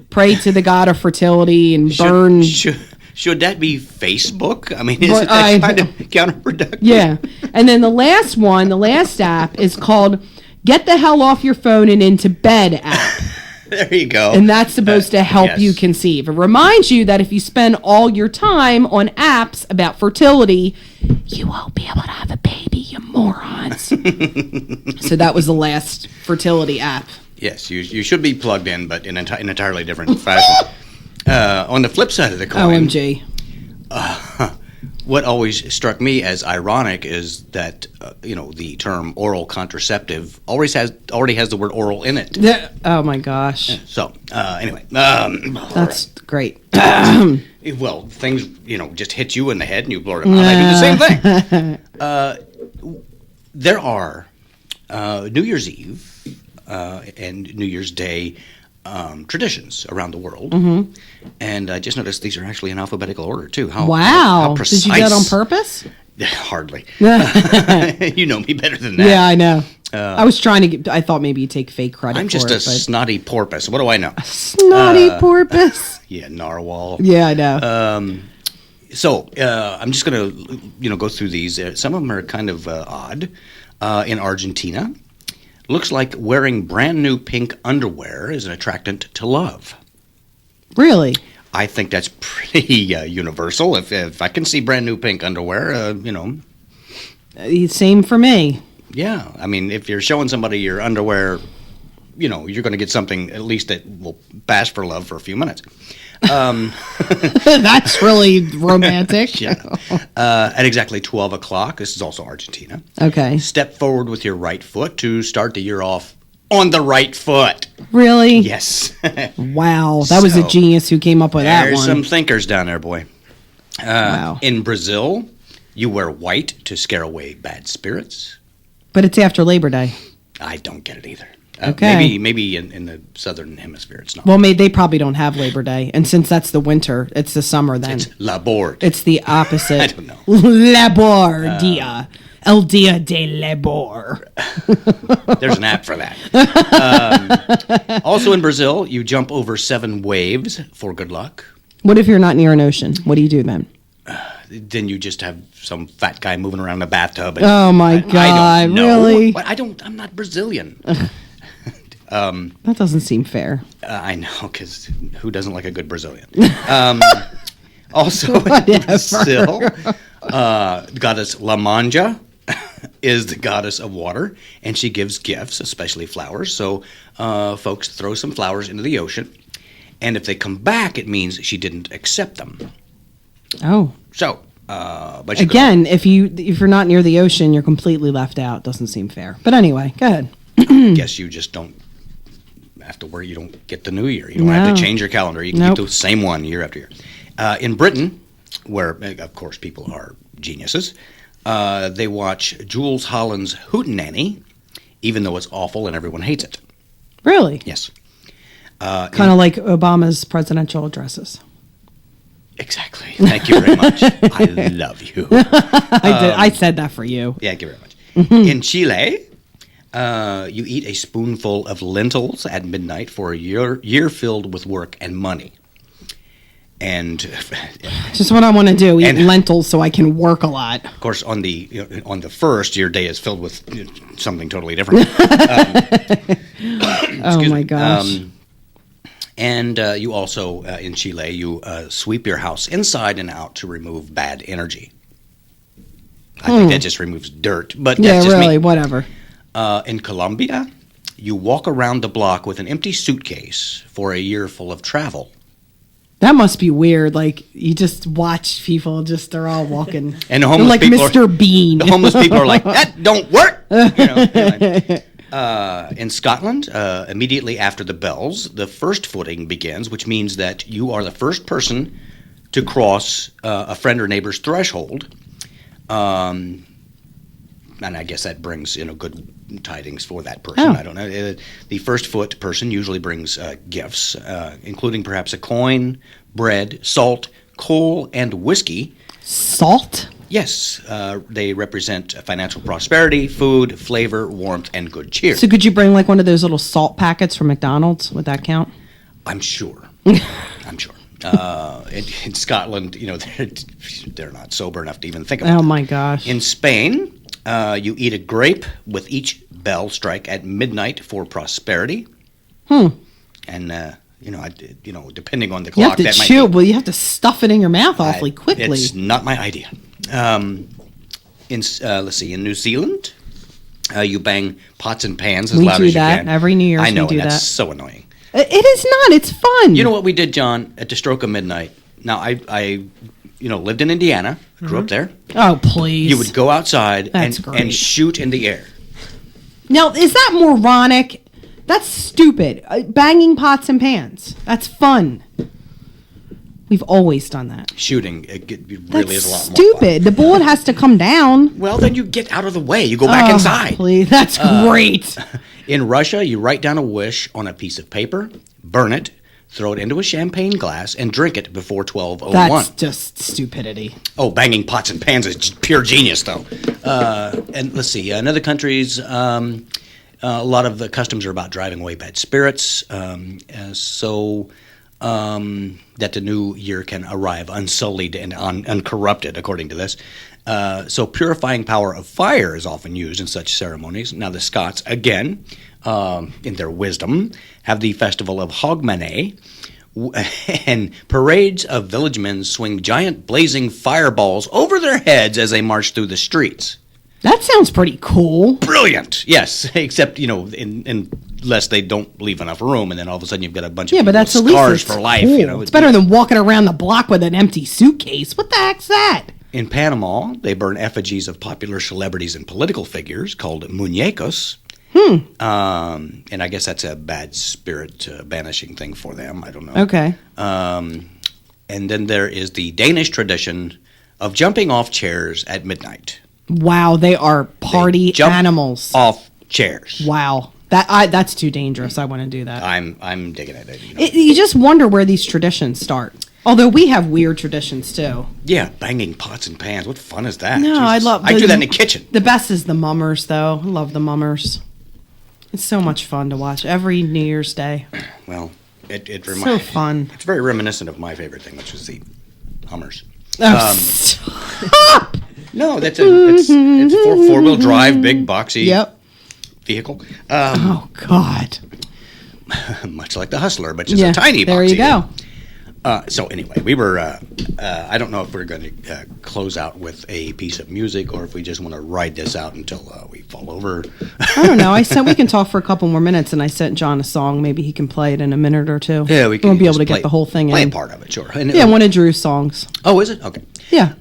pray to the god of fertility and burn. Should that be Facebook? I mean, is But it that kind of counterproductive? Yeah. And then the last app is called Get the Hell Off Your Phone and Into Bed app. There you go. And that's supposed to help yes. you conceive. It reminds you that if you spend all your time on apps about fertility, you won't be able to have a baby, you morons. So that was the last fertility app. Yes, you should be plugged in, but in an entirely different fashion. On the flip side of the coin, OMG. What always struck me as ironic is that the term oral contraceptive already has the word oral in it. Oh my gosh. So anyway, That's great. well, things just hit you in the head and you blurt them out. I do the same thing. There are New Year's Eve and New Year's Day traditions around the world, and I just noticed these are actually in alphabetical order too. How Wow. precise. Did you do that on purpose? Hardly. Yeah, You know me better than that. I know. I was trying to get, I thought maybe you'd take fake credit I'm for just it. a snotty porpoise. What do I know? Snotty porpoise. Yeah, narwhal. Yeah, I know. So I'm just going to go through these. Some of them are kind of odd. In Argentina, looks like wearing brand new pink underwear is an attractant to love. Really? I think that's pretty universal. If I can see brand new pink underwear, Same for me. yeah. I mean, if you're showing somebody your underwear, you're going to get something at least that will pass for love for a few minutes. That's really romantic. Yeah. At exactly 12 o'clock, this is also Argentina, Okay. step forward with your right foot to start the year off on the right foot. Really? Yes. Wow. That was a So, genius who came up with that There's one. some thinkers down there, boy. Wow. In Brazil, you wear white to scare away bad spirits. But it's after Labor Day. I don't get it either. Okay. Maybe in the southern hemisphere it's not. Well, they probably don't have Labor Day. And since that's the winter, it's the summer then. It's labor. It's the opposite. I don't know. Labor dia. El dia de labor. There's an app for that. Also in Brazil, you jump over 7 waves for good luck. What if you're not near an ocean? What do you do then? Then you just have some fat guy moving around in a bathtub. And Oh, my I God, don't know. really? But I'm not Brazilian. That doesn't seem fair. I know, because who doesn't like a good Brazilian? Also in Brazil, goddess La Manja is the goddess of water, and she gives gifts, especially flowers. So folks throw some flowers into the ocean, and if they come back, it means she didn't accept them. Oh. So, but you Again, if you're not near the ocean, you're completely left out. Doesn't seem fair. But anyway, go ahead. guess you just don't have to worry. You don't get the new year. You don't have No. to change your calendar. You can Nope. keep the same one year after year. In Britain, where of course people are geniuses, they watch Jules Holland's Hootenanny, even though it's awful and everyone hates it. Really? Yes, Kind of like Obama's presidential addresses. exactly. Thank you very much. I love you. I said that for you. Yeah, thank you very much. In Chile, you eat a spoonful of lentils at midnight for a year filled with work and money. And Just what I want to do. Eat And- lentils so I can work a lot. of course, on the first, your day is filled with something totally different. Oh my gosh. And you also, in Chile, you sweep your house inside and out to remove bad energy. I think that just removes dirt, but yeah, that's just really, me. whatever. In Colombia, you walk around the block with an empty suitcase for a year full of travel. That must be weird. Like you just watch people they're all walking. And the They're homeless like people Mr. Bean. The homeless people are like, that don't work. Anyway. In Scotland, immediately after the bells, the first footing begins, which means that you are the first person to cross a friend or neighbor's threshold. And I guess that brings good tidings for that person. Oh. I don't know. The first foot person usually brings gifts, including perhaps a coin, bread, salt, coal, and whiskey. Salt? Yes, they represent financial prosperity, food, flavor, warmth, and good cheer. So could you bring like one of those little salt packets from McDonald's? Would that count? I'm sure. I'm sure. In Scotland, they're not sober enough to even think about Oh it. my gosh. In Spain, you eat a grape with each bell strike at midnight for prosperity. And depending on the You have clock, to that chew. might be. Well, you have to stuff it in your mouth awfully quickly. It's not my idea. Let's see. In New Zealand, you bang pots and pans as We loud do as you that. can. Every New Year's I know, we do and that's that. so annoying. It is not. It's fun. You know what we did, John, at the stroke of midnight? Now, I lived in Indiana, grew up there. Oh, please. You would go outside That's and great. shoot in the air. Now, is that moronic? That's stupid. Banging pots and pans. That's fun. We've always done that. Shooting it really That's is a lot more fun. stupid. The bullet has to come down. Well, then you get out of the way. You go back Oh, inside. Please. That's great. In Russia, you write down a wish on a piece of paper, burn it, throw it into a champagne glass, and drink it before 12:01. That's just stupidity. Oh, banging pots and pans is pure genius, though. And let's see, in other countries, a lot of the customs are about driving away bad spirits, so that the new year can arrive unsullied and uncorrupted, according to this. So purifying power of fire is often used in such ceremonies. Now the Scots, again, in their wisdom, have the festival of Hogmanay, and parades of village men swing giant blazing fireballs over their heads as they march through the streets. That sounds pretty cool. Brilliant, yes, except, unless they don't leave enough room, and then all of a sudden you've got a bunch of Yeah, but that's at scars least it's for life. cool. It's better than walking around the block with an empty suitcase. What the heck's that? In Panama, they burn effigies of popular celebrities and political figures called muñecos. And I guess that's a bad spirit banishing thing for them. I don't know. Okay. And then there is the Danish tradition of jumping off chairs at midnight. Wow, they are party Jump animals. off chairs. Wow. That's too dangerous. I want to do that. I'm digging it. You just wonder where these traditions start. Although we have weird traditions too. Yeah, banging pots and pans. What fun is that? No, Jesus. I love. I do that in the kitchen. The best is the mummers, though. I love the mummers. It's so much fun to watch every New Year's Day. Well, it So reminds. fun. It's very reminiscent of my favorite thing, which was the Hummers. Oh, stop. No, it's four-wheel drive, big boxy Yep. vehicle. Oh God. Much like the Hustler, but just Yeah. a tiny boxy. There you go. So anyway, we were. I don't know if we're going to close out with a piece of music or if we just want to ride this out until we fall over. I don't know. I said we can talk for a couple more minutes, and I sent John a song. Maybe he can play it in a minute or two. Yeah, we can. We'll be able just to get the whole thing play in. a part of it, sure. And Yeah, one of Drew's songs. Oh, is it? Okay. Yeah.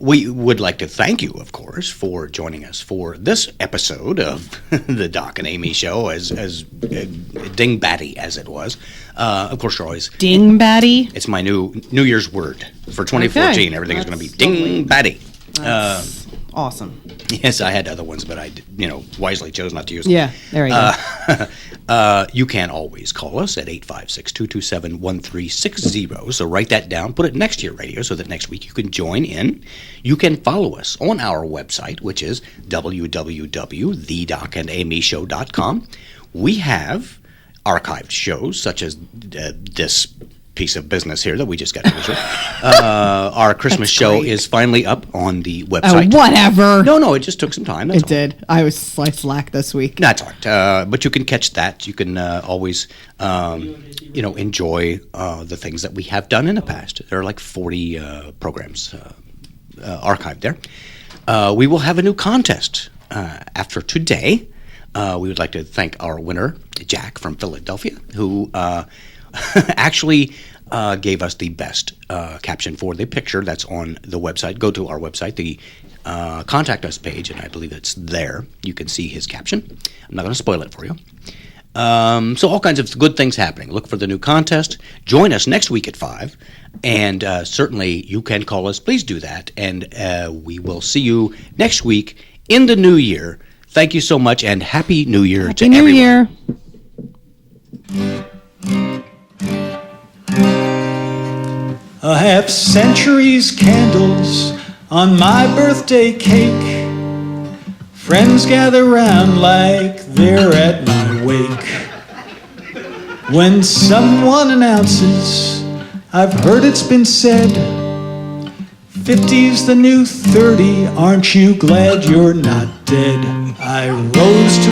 We would like to thank you, of course, for joining us for this episode of the Doc and Amy Show, as dingbatty as it was. Of course, you're always Dingbatty. It's my new Year's word for 2014. Okay. Everything is going to be That's lovely. dingbatty. That's awesome. Yes, I had other ones, but I wisely chose not to use them. Yeah, there you go. You can always call us at 856-227-1360. So write that down, put it next to your radio so that next week you can join in. You can follow us on our website, which is www.thedocandamyshow.com. We have archived shows such as this piece of business here that we just got finished with. Our Christmas show great. is finally up on the Oh, website. whatever. No, it just took some time. That's It all. did. I was slack this week. That's all right. But you can catch that. You can always, enjoy the things that we have done in the past. There are like 40 programs archived there. We will have a new contest after today. We would like to thank our winner, Jack from Philadelphia, who actually gave us the best caption for the picture that's on the website. Go to our website, the contact us page, and I believe it's there. You can see his caption. I'm not going to spoil it for you. So all kinds of good things happening. Look for the new contest. Join us next week at 5. And certainly you can call us. Please do that. And we will see you next week in the new year. Thank you so much, and Happy New Year Happy to New everyone. Year. A half century's candles on my birthday cake. Friends gather round like they're at my wake. When someone announces, I've heard it's been said, 50's the new 30, aren't you glad you're not dead? I rose to